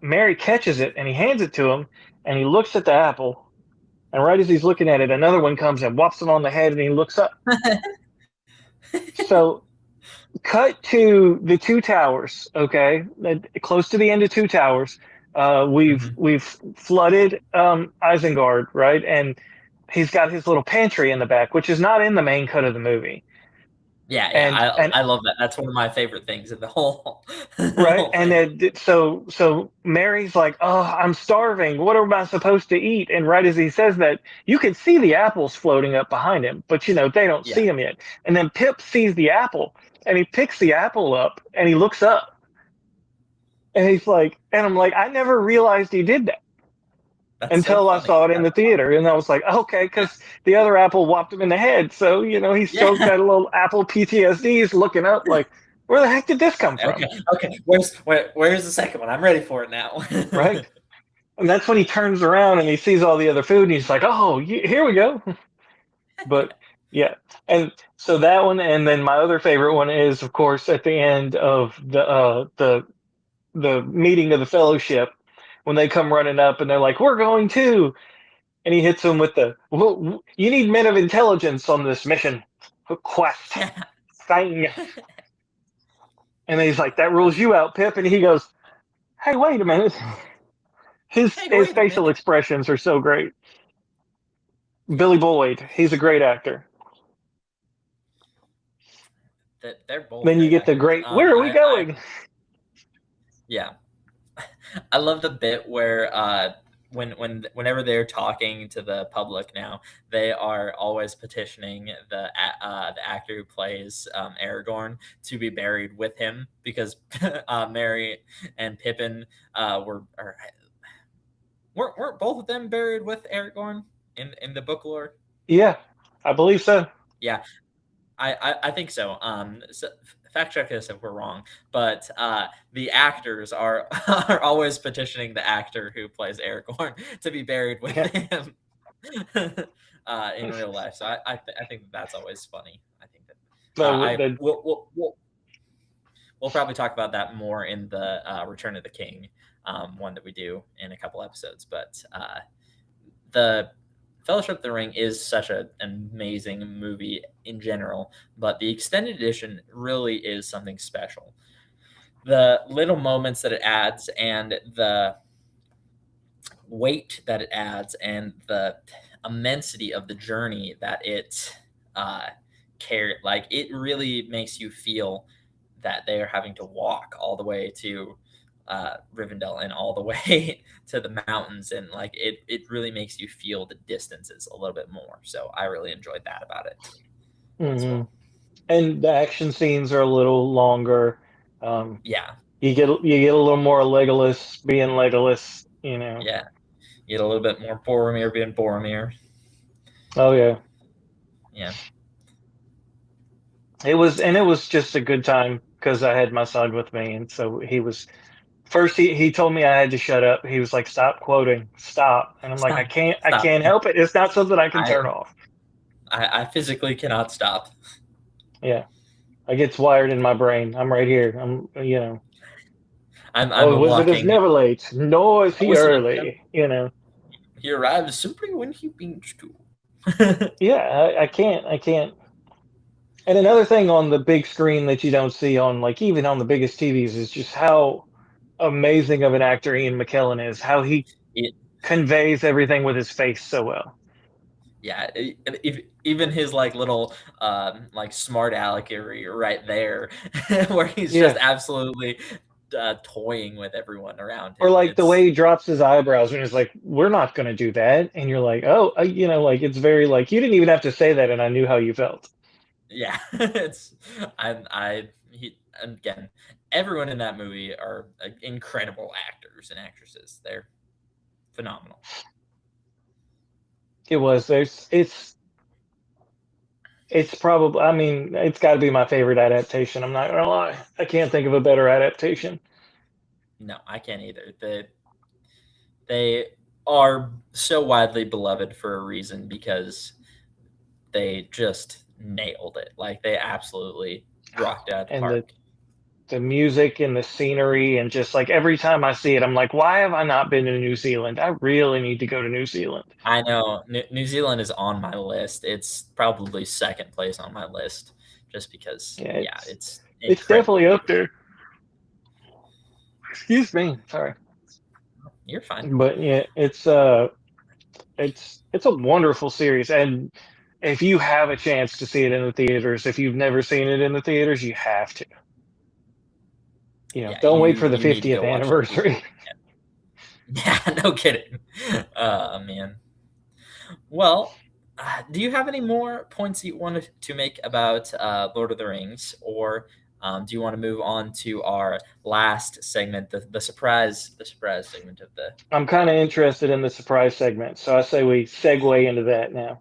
B: Mary catches it, and he hands it to him, and he looks at the apple, and right as he's looking at it, another one comes and whops him on the head, and he looks up. So cut to the Two Towers. Okay, close to the end of Two Towers.
A: Mhm.
B: We've flooded Isengard, right, and he's got his little pantry in the back, which is not in the main cut of the movie.
A: Yeah, yeah,
B: And
A: I love that. That's one of my favorite things in the whole the
B: right,
A: whole
B: and
A: thing.
B: then so Mary's like, "Oh, I'm starving. What am I supposed to eat?" And right as he says that, you can see the apples floating up behind him, but they don't
A: Yeah.
B: see him yet. And then Pip sees the apple, and he picks the apple up, and he looks up, and he's like, and I'm like, I never realized he did that.
A: That's so
B: until I
A: funny.
B: saw it in the theater, and I was like, okay, because the other apple whopped him in the head, so he's still
A: Yeah.
B: got a little apple PTSD. He's looking up like, where the heck did this come
A: Okay.
B: from,
A: Okay. Where's the second one? I'm ready for it now.
B: right? And that's when he turns around and he sees all the other food, and he's like, oh, here we go. But yeah, and so that one, and then my other favorite one is, of course, at the end of the meeting of the fellowship when they come running up and they're like, we're going too, and he hits them with the, well, you need men of intelligence on this mission quest thing, and he's like, that rules
A: That's
B: you out, Pip, and he goes, hey, wait a minute. His
A: hey,
B: his
A: wait a
B: facial
A: minute.
B: expressions are so great.
A: Yeah,
B: Billy Boyd, he's a great actor.
A: that they're both
B: Then you
A: great
B: get the
A: actors.
B: great, where are we
A: I
B: going?
A: yeah, I love the bit where whenever they're talking to the public now, they are always petitioning the actor who plays Aragorn to be buried with him because Mary and Pippin weren't both of them buried with Aragorn in the book lore.
B: Yeah, I believe so.
A: Yeah, I think so. So fact check us if we're wrong, but the actors are are always petitioning the actor who plays Aragorn to be buried with
B: Yeah.
A: him in real life. So I think that's always funny. I think that
B: So
A: I
B: the
A: we'll probably talk about that more in the Return of the King one that we do in a couple episodes. But the Fellowship of the Ring is such an amazing movie in general, but the extended edition really is something special. The little moments that it adds and the weight that it adds and the immensity of the journey that it carried, like it really makes you feel that they are having to walk all the way to Rivendell and all the way to the mountains, and like it really makes you feel the distances a little bit more. So I really enjoyed that about it as
B: hmm
A: well.
B: and the action scenes are a little longer. Um,
A: Yeah,
B: you get a little more Legolas being Legolas.
A: yeah. You get a little bit more Boromir being Boromir.
B: Oh yeah,
A: Yeah,
B: it was just a good time because I had my son with me, and so he was first. He told me I had to shut up. He was like, "Stop quoting, stop," and I'm like,
A: stop,
B: I
A: stop.
B: can't help it. It's not something I can
A: I
B: turn off."
A: I physically cannot stop.
B: Yeah, I gets wired in my brain. I'm right here.
A: I'm
B: Oh,
A: a
B: wizard is
A: walking.
B: never late, nor is
A: I
B: he
A: was
B: early.
A: he arrives simply when he means to.
B: Yeah, I can't. And another thing on the big screen that you don't see on like even on the biggest TVs is just how amazing of an actor Ian McKellen is. How he
A: it,
B: conveys everything with his face so well.
A: yeah, even his like little like smart alegory right there, where he's just
B: Yeah.
A: absolutely toying with everyone around
B: Or
A: him.
B: like the way
A: It's
B: he drops his eyebrows when he's like, "We're not going to do that," and you're like, "Oh, like it's very like you didn't even have to say that, and I knew how you felt."
A: yeah, it's I he again, everyone in that movie are incredible actors and actresses. They're phenomenal.
B: It was there's it's probably I mean it's got to be my favorite adaptation. I'm not gonna lie, I can't think of a better adaptation.
A: No, I can't either. They are so widely beloved for a reason because they just nailed it. Like they absolutely rocked it out of the
B: And the
A: park.
B: the music and the scenery and just like every time I see it, I'm like, why have I not been to New Zealand? I really need to go to New Zealand.
A: I know New Zealand is on my list. It's probably second place on my list, just because
B: Yeah,
A: yeah,
B: it's
A: it's
B: it's
A: incredibly
B: definitely up
A: beautiful.
B: there. Excuse me, sorry,
A: You're fine.
B: but yeah, it's a wonderful series, and if you have a chance to see it in the theaters, if you've never seen it in the theaters, you have to.
A: Yeah,
B: Don't wait for the
A: you need to
B: 50th
A: go watch it in theater.
B: anniversary.
A: Yeah, no kidding. Man. Well, do you have any more points you wanted to make about Lord of the Rings, or Do you want to move on to our last segment, the surprise segment of the?
B: I'm kind of interested in the surprise segment, so I say we segue into that now.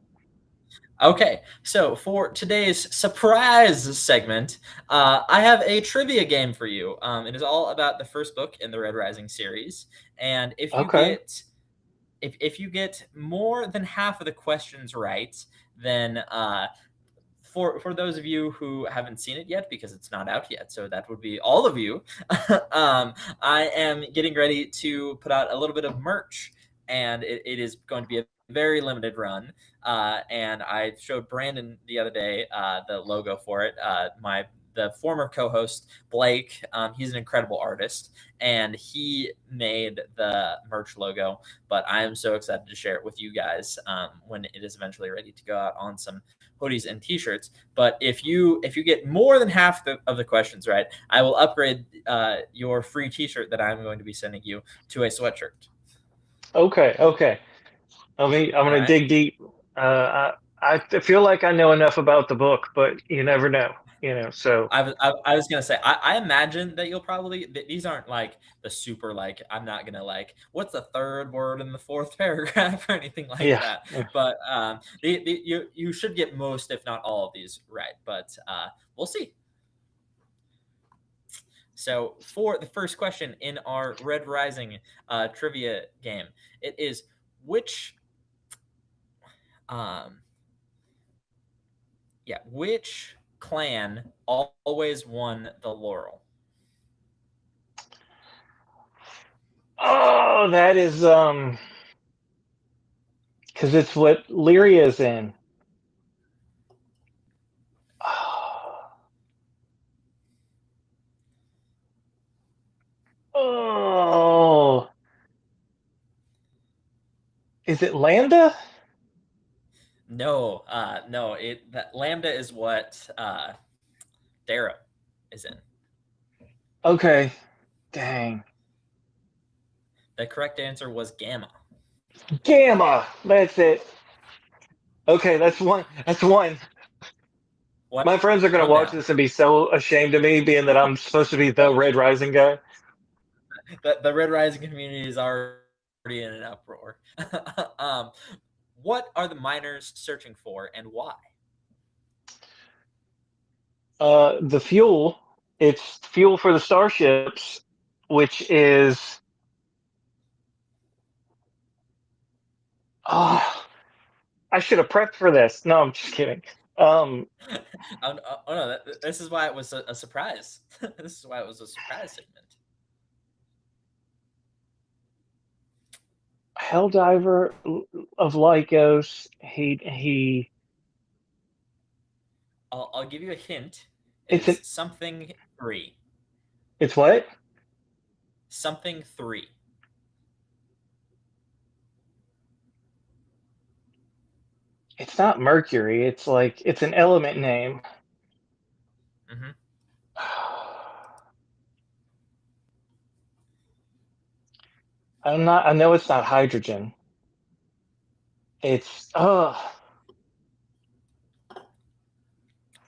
A: Okay, so for today's surprise segment, I have a trivia game for you. It is all about the first book in the Red Rising series, and
B: Okay.
A: if you get more than half of the questions right, then for those of you who haven't seen it yet, because it's not out yet, so that would be all of you. I am getting ready to put out a little bit of merch, and it is going to be a very limited run. And I showed Brandon the other day the logo for it. The former co-host Blake, he's an incredible artist, and he made the merch logo. But I am so excited to share it with you guys when it is eventually ready to go out on some hoodies and t-shirts. But if you get more than half of the questions right, I will upgrade your free t-shirt that I'm going to be sending you to a sweatshirt.
B: Okay. Okay. I'm
A: All
B: gonna
A: right.
B: dig deep. I feel like I know enough about the book, but you never know. So
A: I was gonna say I imagine that you'll probably these aren't like the super like I'm not gonna like what's the third word in the fourth paragraph or anything like
B: yeah.
A: that, but you should get most if not all of these right, but we'll see. So for the first question in our Red Rising trivia game, it is which um which clan always won the laurel?
B: Oh, that is because it's what Lyria is in. Oh, is it Lambda?
A: No, no. It that Lambda is what Dara is in.
B: Okay. Dang.
A: The correct answer was Gamma.
B: Gamma. That's it. Okay, that's one. That's one.
A: One,
B: My friends are gonna
A: one
B: watch
A: down.
B: this and be so ashamed of me, being that I'm supposed to be the Red Rising guy.
A: The Red Rising community is already in an uproar. um, what are the miners searching for, and why?
B: The fuel. It's fuel for the starships, which is. Oh, I should have prepped for this. No, I'm just kidding. Um,
A: Oh no, this is why it was a surprise. This is why it was a surprise segment.
B: Helldiver of Lycos. He.
A: I'll give you a hint. It
B: It's
A: is
B: an.
A: something three.
B: It's what?
A: Something three.
B: It's not Mercury. It's like it's an element name.
A: Mm-hmm.
B: I'm not. I know it's not hydrogen. It's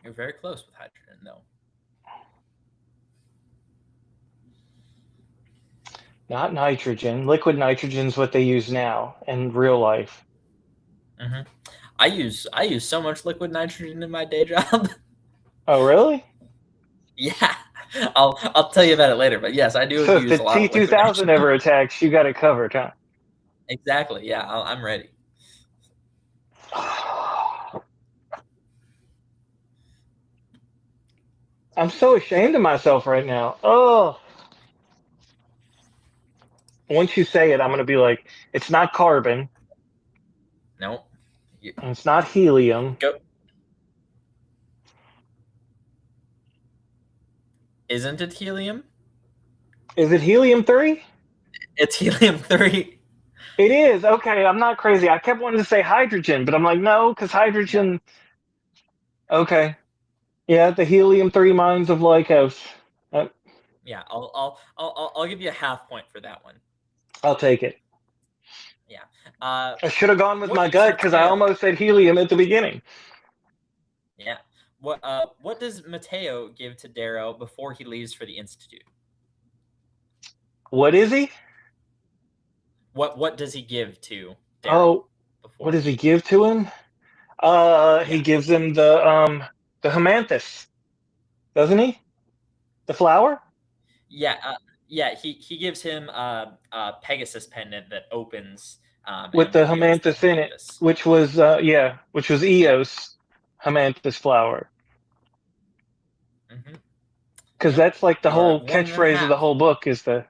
A: You're very close with hydrogen, though.
B: not nitrogen. Liquid nitrogen is what they use now in real life.
A: Mm-hmm. I use so much liquid nitrogen in my day job.
B: Oh, really?
A: Yeah, I'll tell you about it later. But yes, I do
B: So if the
A: use a lot of liquid
B: T2000
A: nitrogen.
B: ever attacks, you got it covered, huh?
A: Exactly. Yeah, I'm ready.
B: I'm so ashamed of myself right now. Oh, once you say it, I'm gonna be like, it's not carbon,
A: No, you,
B: and it's not helium.
A: go. Isn't it helium?
B: Is it helium-3?
A: It's helium-3.
B: It is. Okay, I'm not crazy. I kept wanting to say hydrogen, but I'm like, no, because
A: Yeah,
B: hydrogen. Okay. Yeah, the helium-3 mines of Lycos. Uh,
A: yeah. I'll give you a half point for that one.
B: I'll take it.
A: Yeah.
B: I should have gone with
A: What
B: my
A: user
B: gut because I
A: tale?
B: almost said helium at the beginning.
A: Yeah. what does Mateo give to Darrow before he leaves for the Institute?
B: What is he?
A: What does he give to Darrow
B: Oh, what
A: before
B: does he
A: he?
B: give to him? He
A: Yeah,
B: gives him the Hamanthus, doesn't he? The flower
A: yeah, yeah. He gives him a Pegasus pendant that opens
B: with
A: and
B: the
A: reveals the
B: Hamanthus in it,
A: Hamanthus.
B: which was which was
A: Yeah.
B: Eos Hamanthus flower.
A: Hmm.
B: Because
A: Yep.
B: that's like the
A: You are
B: whole
A: at 1.5.
B: catchphrase of the whole book is the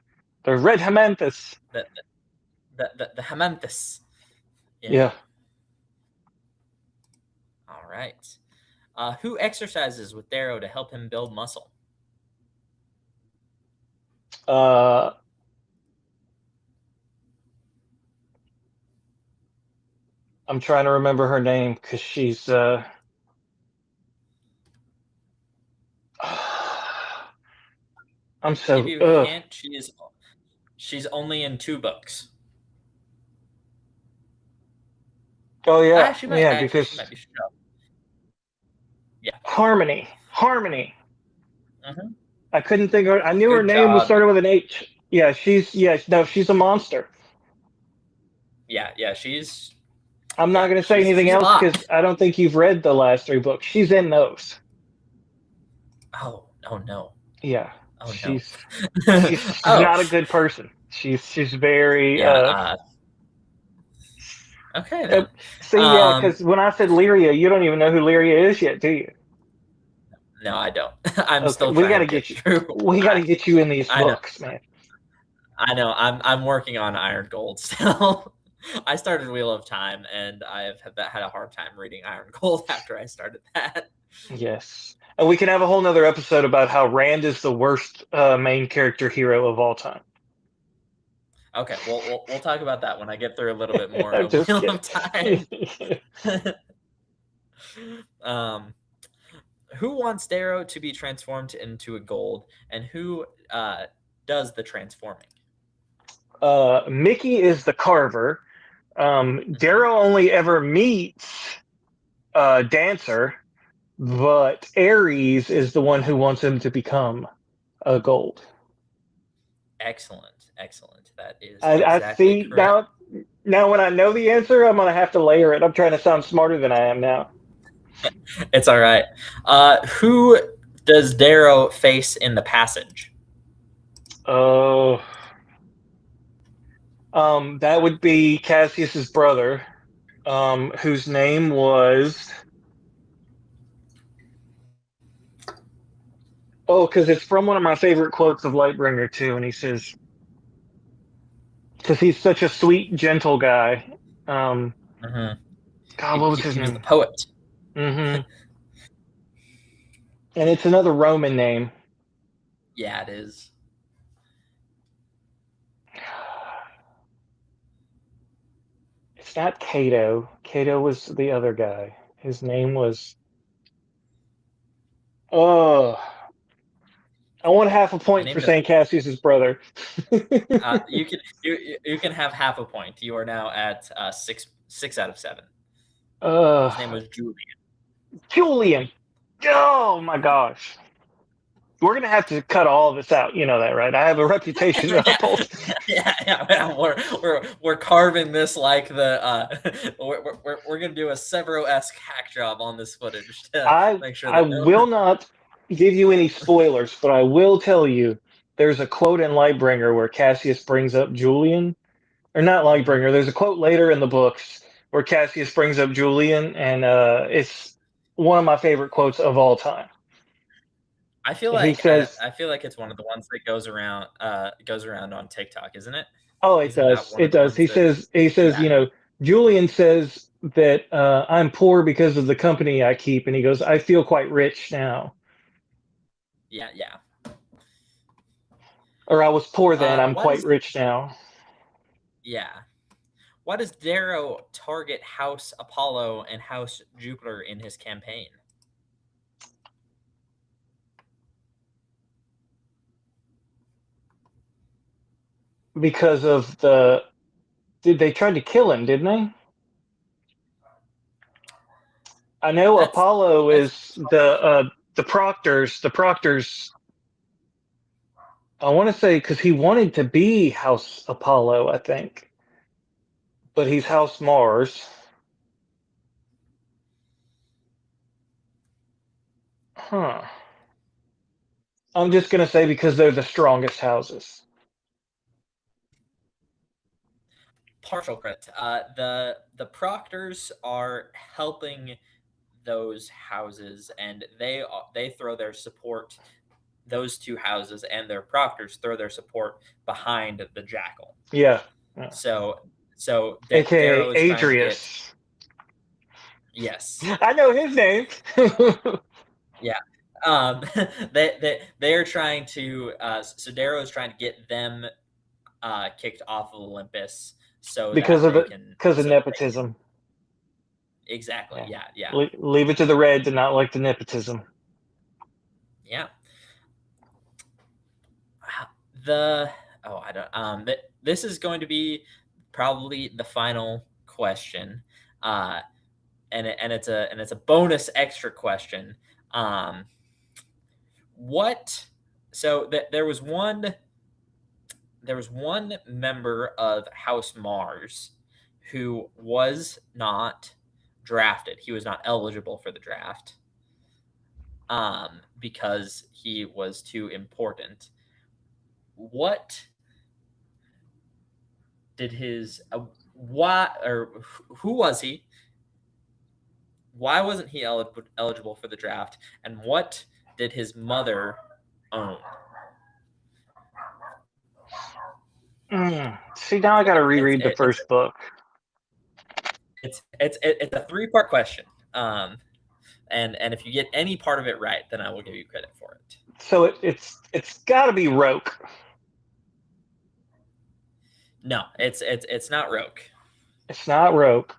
B: red Hamanthus.
A: The the Hamanthus. Yeah.
B: Yeah.
A: All right. Who exercises with Darrow to help him build muscle?
B: Uh, I'm trying to remember her name because she's I'm
A: Give
B: so
A: you a hint. She's only in 2 books.
B: oh yeah,
A: She might
B: yeah,
A: actually. She
B: because
A: might be shoved. Yeah.
B: Harmony.
A: Hmm.
B: I couldn't think of I knew her
A: Good
B: name was
A: job.
B: started with an H. Yeah, no, she's a monster.
A: Yeah. Yeah. She's
B: I'm not
A: yeah.
B: going to say anything
A: She's a
B: else
A: bot.
B: because I don't think you've read the last 3 books. She's in those.
A: Oh. Oh no.
B: Yeah,
A: Oh no.
B: she's
A: Oh.
B: not a good person. She's very
A: Yeah. Okay
B: uh,
A: then.
B: see, yeah,
A: Um.
B: because when I said Lyria, you don't even know who Lyria is yet, do you?
A: No, I don't. I'm
B: Okay,
A: still trying to get through.
B: we got to get you in these
A: I know.
B: books, man.
A: I know. I'm working on Iron Gold still. I started Wheel of Time, and I've had a hard time reading Iron Gold after I started that.
B: Yes. And we can have a whole nother episode about how Rand is the worst main character hero of all time.
A: Okay, well, we'll talk about that when I get through a little bit more
B: I'm
A: of
B: just
A: Wheel
B: kidding.
A: of Time. um, who wants Darrow to be transformed into a gold, and who does the transforming?
B: Mickey is the carver.
A: Hmm.
B: Darrow only ever meets Dancer, but Ares is the one who wants him to become a gold.
A: Excellent, excellent. That is
B: I
A: exactly
B: see
A: correct.
B: now. Now, when I know the answer, I'm gonna have to layer it. I'm trying to sound smarter than I am now.
A: It's all right. Who does Darrow face in the passage?
B: Oh, that would be Cassius's brother, whose name was because it's from one of my favorite quotes of Lightbringer too, and he says, "Because he's such a sweet, gentle guy." Um,
A: Hmm.
B: God, what was his
A: He was the
B: name?
A: poet.
B: Hmm. And it's another Roman name.
A: Yeah, it is.
B: It's not Cato. Cato was the other guy. His name was. Oh, I want half a
A: I
B: point for
A: named a.
B: saying Cassius's brother.
A: You can have half a point. You are now at 6 out of 7. His name
B: uh,
A: was Julian.
B: Julian. Oh my gosh. We're gonna have to cut all of this out. You know that, right? I have a reputation to
A: Yeah,
B: uphold.
A: yeah. We're carving this like the we're gonna do a Severo-esque hack job on this footage to
B: I
A: make sure
B: I
A: that no.
B: will not give you any spoilers, but I will tell you there's a quote in Lightbringer where Cassius brings up Julian, or not
A: Mhm.
B: Lightbringer. There's a quote later in the books where Cassius brings up Julian, and it's one of my favorite quotes of all time. And he says,
A: I feel like it's one of the ones that goes around on TikTok, isn't it?
B: "Oh, it
A: Isn't that
B: does,
A: one
B: it
A: of the
B: does."
A: ones that?
B: He says,
A: Yeah,
B: you know, Julian says that I'm poor because of the company I keep, and he goes, "I feel quite rich now."
A: yeah, yeah.
B: Or I was poor then, I'm
A: Why
B: quite
A: does
B: rich now.
A: yeah? Why does Darrow target House Apollo and House Jupiter in his campaign?
B: Because of the did they tried to kill him, didn't they? I know Apollo
A: that's
B: is the Proctors. The Proctors. I want to say because he wanted to be House Apollo, I think, but he's House Mars. Huh. I'm just gonna say because they're the strongest houses.
A: partial credit. The proctors are helping those houses, and they throw their support. Those two houses and their proctors throw their support behind the jackal.
B: Yeah. Yeah.
A: So
B: AKA
A: Darrow is trying to get
B: Adrius.
A: yes,
B: I know his name.
A: yeah. They are trying to so Darrow is trying to get them kicked off of Olympus
B: because of the because of
A: so that they can
B: nepotism.
A: exactly
B: Yeah.
A: yeah
B: Leave it to the Red to not like the nepotism.
A: yeah the oh I don't this is going to be probably the final question and it's a bonus extra question um what so there was one member of House Mars who was not drafted. He was not eligible for the draft because he was too important. What did his why or who was he? Why wasn't he eligible for the draft? And what did his mother own?
B: See, now I got to reread the
A: It's
B: first book.
A: it's a three-part question. And if you get any part of it right, then I will give you credit for it.
B: So it's got to be Roke.
A: No, it's not Roke.
B: It's not Roke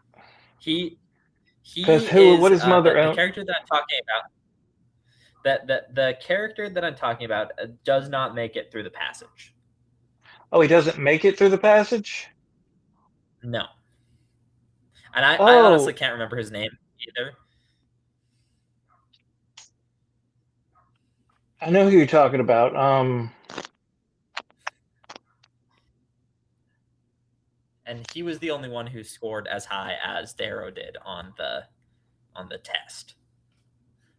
A: He
B: because
A: he
B: who? What
A: is
B: his mother
A: the
B: own?
A: character that I'm talking about. That the character that I'm talking about does not make it through the passage.
B: Oh, he doesn't make it through the passage.
A: No, and I honestly
B: Oh,
A: can't remember his name either.
B: I know who you're talking about.
A: And he was the only one who scored as high as Darrow did on the test.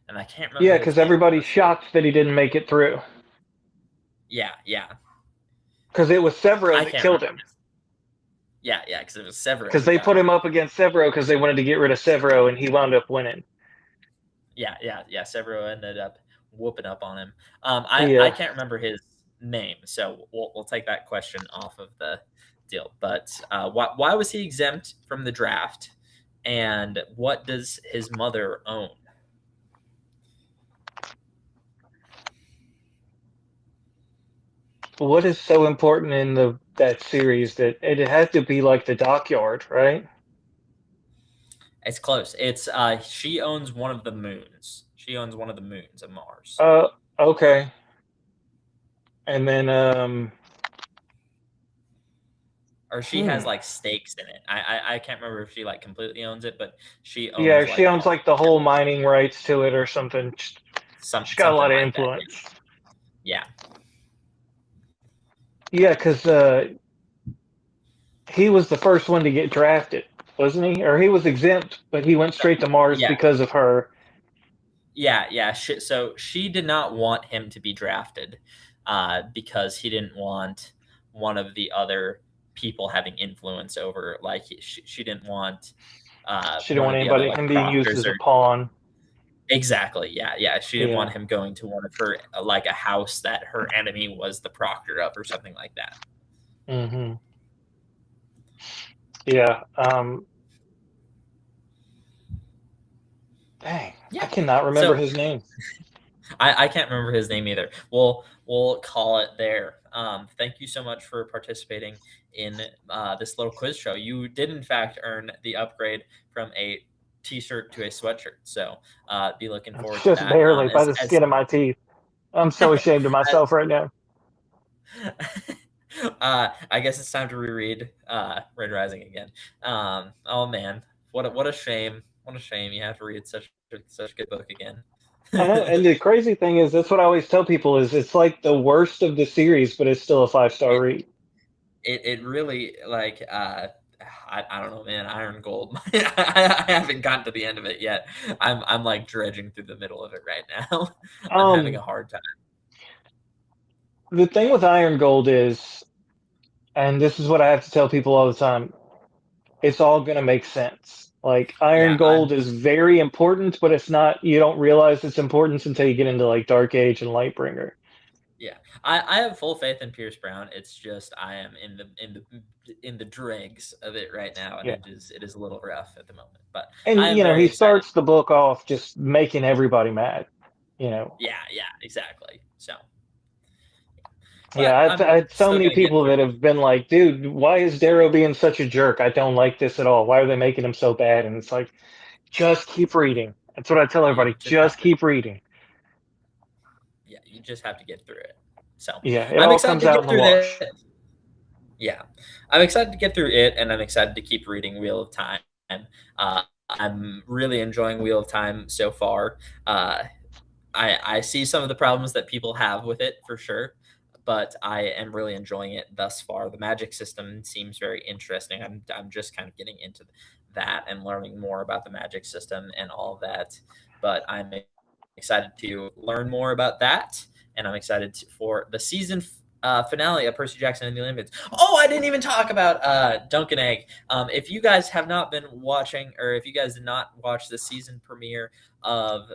A: And I can't remember
B: Yeah,
A: his
B: because
A: name,
B: everybody's
A: honestly.
B: shocked that he didn't make it through
A: Yeah.
B: because it was Severo
A: I
B: that
A: can't
B: killed
A: remember
B: him.
A: his yeah, because it was Severo
B: Because
A: who
B: they
A: got
B: put him
A: him.
B: up against Severo because they wanted to get rid of Severo, and he wound up winning.
A: Yeah. Severo ended up whooping up on him. I
B: Yeah.
A: can't remember his name, so we'll take that question off of the deal. But why was he exempt from the draft? And what does his mother own?
B: What is so important in the that series that it had to be like the dockyard, right?
A: It's close. It's she owns one of the moons. She owns one of the moons of Mars.
B: Uh, okay. And then
A: Or she has
B: hmm.
A: like stakes in it. I can't remember if she like completely owns it, but she
B: Yeah,
A: owns
B: she
A: like
B: owns like the whole mining rights to it or something. She's got a
A: something
B: lot of
A: like that.
B: influence.
A: Yeah.
B: Yeah, because he was the first one to get drafted, wasn't he? Or he was exempt, but he went straight to Mars
A: Yeah.
B: because of her.
A: Yeah. So she did not want him to be drafted because he didn't want one of the other people having influence over. Like she didn't want
B: She didn't
A: one
B: want
A: of the other
B: anybody
A: like
B: him being used
A: proctors
B: as a
A: or
B: pawn.
A: exactly. Yeah. She didn't want
B: Yeah.
A: him going to one of her like a house that her enemy was the proctor of or something like that.
B: Hmm. Yeah. Dang, I
A: Yeah.
B: cannot remember
A: So
B: his name.
A: I can't remember his name either. We'll call it there. Thank you so much for participating in this little quiz show. You did in fact earn the upgrade from a t-shirt to a sweatshirt. So be looking forward to
B: Just
A: that.
B: barely by the skin of my teeth. I'm so ashamed of myself right now.
A: I guess it's time to reread Red Rising again. Oh man, what a shame. What a shame you have to read such a good book again.
B: I know, and the crazy thing is, that's what I always tell people is it's like the worst of the series, but it's still a 5-star
A: it
B: read.
A: it really like I don't know, man. Iron Gold. I haven't gotten to the end of it yet. I'm like dredging through the middle of it right now. I'm having
B: Um,
A: a hard time.
B: the thing with Iron Gold is, and this is what I have to tell people all the time, it's all going to make sense. Like Iron
A: Yeah,
B: Gold is very important, but it's not. You don't realize its importance until you get into like Dark Age and Lightbringer.
A: yeah. I have full faith in Pierce Brown. It's just I am in the dregs of it right now, and
B: Yeah,
A: it is a little rough at the moment. But
B: and
A: I am
B: he
A: very excited.
B: starts the book off just making everybody mad. You know,
A: Yeah, yeah, exactly. So,
B: yeah,
A: but
B: I
A: I'm
B: had so
A: still
B: many
A: gonna get
B: people
A: through
B: that
A: it.
B: have been like, dude, why is Darrow being such a jerk? I don't like this at all. Why are they making him so bad? And it's like, just keep reading. That's what I tell
A: You
B: everybody.
A: just have
B: Just
A: to,
B: keep reading.
A: yeah, you just have to get through it. So
B: Yeah, it
A: I'm
B: all
A: excited
B: comes
A: to
B: out in
A: get
B: the
A: through
B: wash.
A: that. Yeah, I'm excited to get through it, and I'm excited to keep reading Wheel of Time. I'm really enjoying Wheel of Time so far. Uh, I see some of the problems that people have with it for sure, but I am really enjoying it thus far. The magic system seems very interesting. I'm just kind of getting into that and learning more about the magic system and all of that. But I'm excited to learn more about that, and I'm excited for the season finale of Percy Jackson and the Olympians. Oh, I didn't even talk about Duncan Egg. If you guys have not been watching, or if you guys did not watch the season premiere of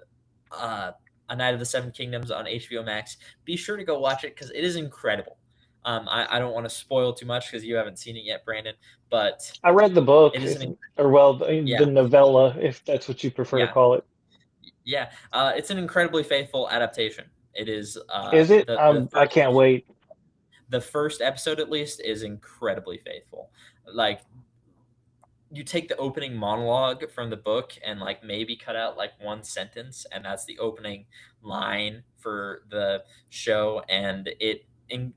A: uh, A Night of the Seven Kingdoms on HBO Max, be sure to go watch it because it is incredible. I don't want to spoil too much because you haven't seen it yet, Brandon, but
B: I read the
A: it
B: book,
A: is an
B: or well, the
A: yeah,
B: novella, if that's what you prefer to
A: yeah,
B: call it.
A: yeah. It's an incredibly faithful adaptation. It is
B: Is it?
A: the
B: I
A: first
B: can't wait.
A: episode at least is incredibly faithful. Like you take the opening monologue from the book and like maybe cut out like one sentence, and that's the opening line for the show, and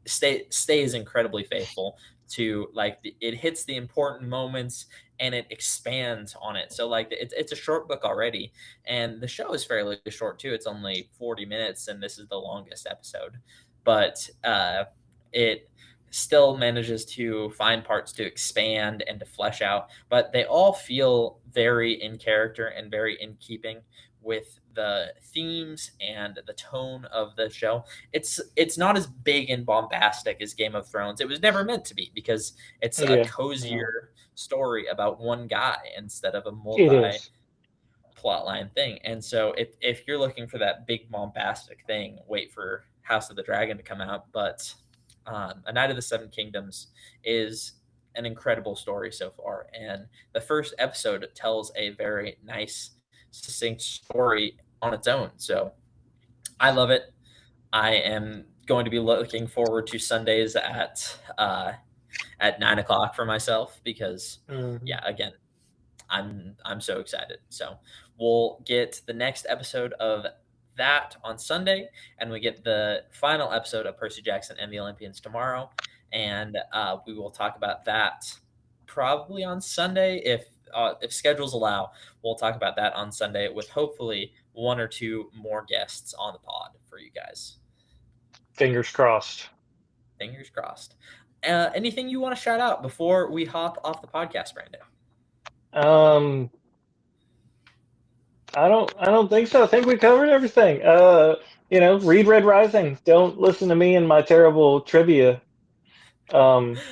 A: stays incredibly faithful to like it hits the important moments and it expands on it. So like it's a short book already, and the show is fairly short too. It's only 40 minutes, and this is the longest episode, but it still manages to find parts to expand and to flesh out, but they all feel very in character and very in keeping with the themes and the tone of the show. It's not as big and bombastic as Game of Thrones. It was never meant to be because it's a
B: Yeah, yeah,
A: cozier story about one guy instead of a
B: it
A: multi
B: is.
A: plotline thing. And so if you're looking for that big bombastic thing, wait for House of the Dragon to come out. But A Night of the Seven Kingdoms is an incredible story so far, and the first episode tells a very nice, succinct story on its own. So I love it. I am going to be looking forward to Sundays at 9 o'clock for myself because,
B: Mhm.
A: yeah, again, I'm so excited. So we'll get the next episode of that on Sunday, and we get the final episode of Percy Jackson and the Olympians tomorrow, and we will talk about that probably on Sunday if schedules allow. We'll talk about that on Sunday with hopefully one or two more guests on the pod for you guys.
B: Fingers crossed.
A: Fingers crossed. Anything you want to shout out before we hop off the podcast, Brandon?
B: Um, I don't think so. I think we covered everything. Read Red Rising. Don't listen to me and my terrible trivia. Um,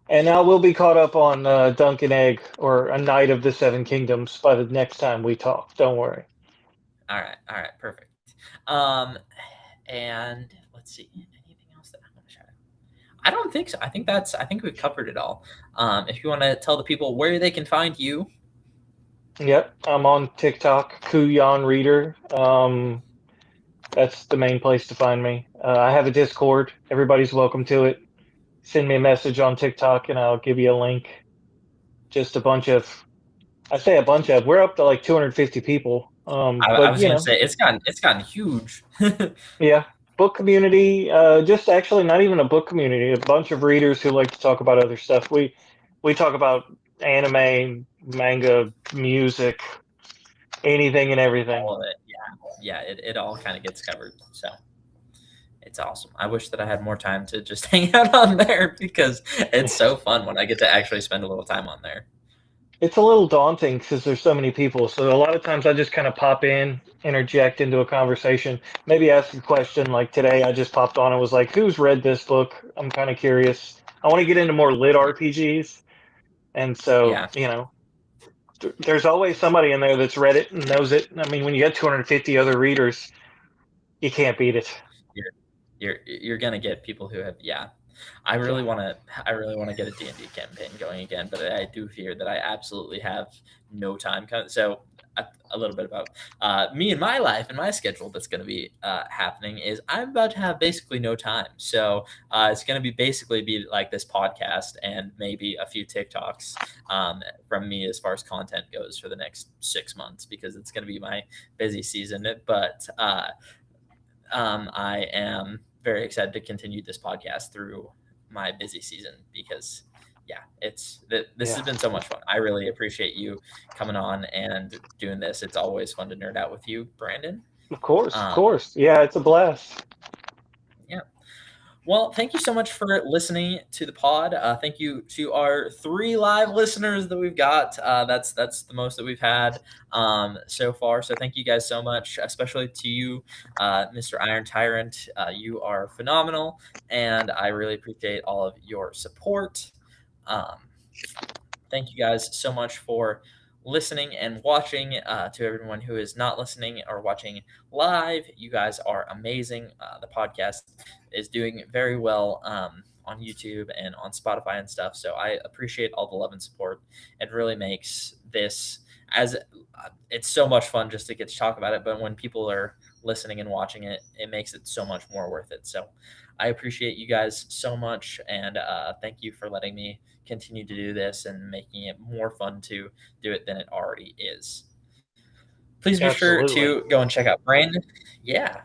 B: and I will be caught up on Dunk and Egg or A Night of the Seven Kingdoms by the next time we talk. Don't worry.
A: All right, perfect. Um, and let's see, anything else that I want to shout out? I don't think so. I think we've covered it all. If you want to tell the people where they can find you,
B: Yep, I'm on TikTok, Kuyan Reader. That's the main place to find me. I have a Discord. Everybody's welcome to it. Send me a message on TikTok and I'll give you a link. Just a bunch of, I say a bunch of, we're up to like 250 people.
A: I
B: But
A: was going to say it's gotten huge.
B: yeah, book community. Just actually not even a book community. A bunch of readers who like to talk about other stuff. We talk about anime, manga, music, anything and everything.
A: All of it. Yeah. It all kind of gets covered. So it's awesome. I wish that I had more time to just hang out on there because it's so fun when I get to actually spend a little time on there.
B: It's a little daunting because there's so many people. So a lot of times I just kind of pop in, interject into a conversation, maybe ask a question. Like today, I just popped on and was like, "Who's read this book? I'm kind of curious. I want to get into more lit RPGs." And so,
A: Yeah.
B: there's always somebody in there that's read it and knows it. I mean, when you get 250 other readers, you can't beat it.
A: You're you're gonna get people who have yeah.
B: Yeah,
A: I really want to get a D&D campaign going again, but I do fear that I absolutely have no time. So a little bit about me and my life and my schedule that's going to be happening is I'm about to have basically no time. So it's going to be basically be like this podcast and maybe a few TikToks from me as far as content goes for the next 6 months because it's going to be my busy season. But I am very excited to continue this podcast through my busy season because yeah, this
B: yeah,
A: has been so much fun. I really appreciate you coming on and doing this. It's always fun to nerd out with you, Brandon.
B: of course, of
A: Um,
B: course. Yeah, it's a blast.
A: yeah. Well, thank you so much for listening to the pod. Thank you to our 3 live listeners that we've got. That's the most that we've had so far. So thank you guys so much, especially to you, Mr. Iron Tyrant. You are phenomenal, and I really appreciate all of your support. Um, Thank you guys so much for listening and watching. To everyone who is not listening or watching live, you guys are amazing. The podcast is doing very well on YouTube and on Spotify and stuff. So I appreciate all the love and support. It really makes this as it's so much fun just to get to talk about it. But when people are listening and watching it, it makes it so much more worth it. So I appreciate you guys so much, and thank you for letting me continue to do this and making it more fun to do it than it already is. Please be sure
B: Absolutely.
A: to go and check out Brandon. Yeah.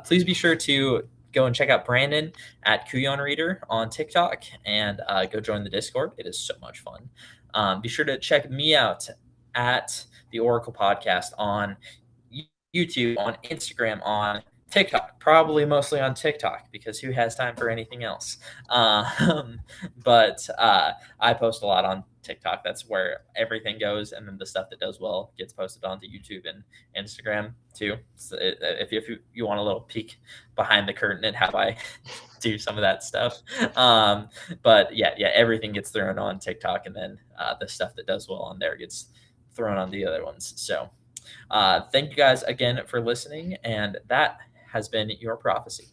A: Please be sure to go and check out Brandon at Kuyon Reader on TikTok and go join the Discord. It is so much fun. Be sure to check me out at the Oracle Podcast on YouTube, on Instagram, on TikTok, probably mostly on TikTok because who has time for anything else? But I post a lot on TikTok. That's where everything goes, and then the stuff that does well gets posted onto YouTube and Instagram too. So if you want a little peek behind the curtain at how I do some of that stuff, but yeah, everything gets thrown on TikTok, and then the stuff that does well on there gets thrown on the other ones. So thank you guys again for listening, and that has been your prophecy.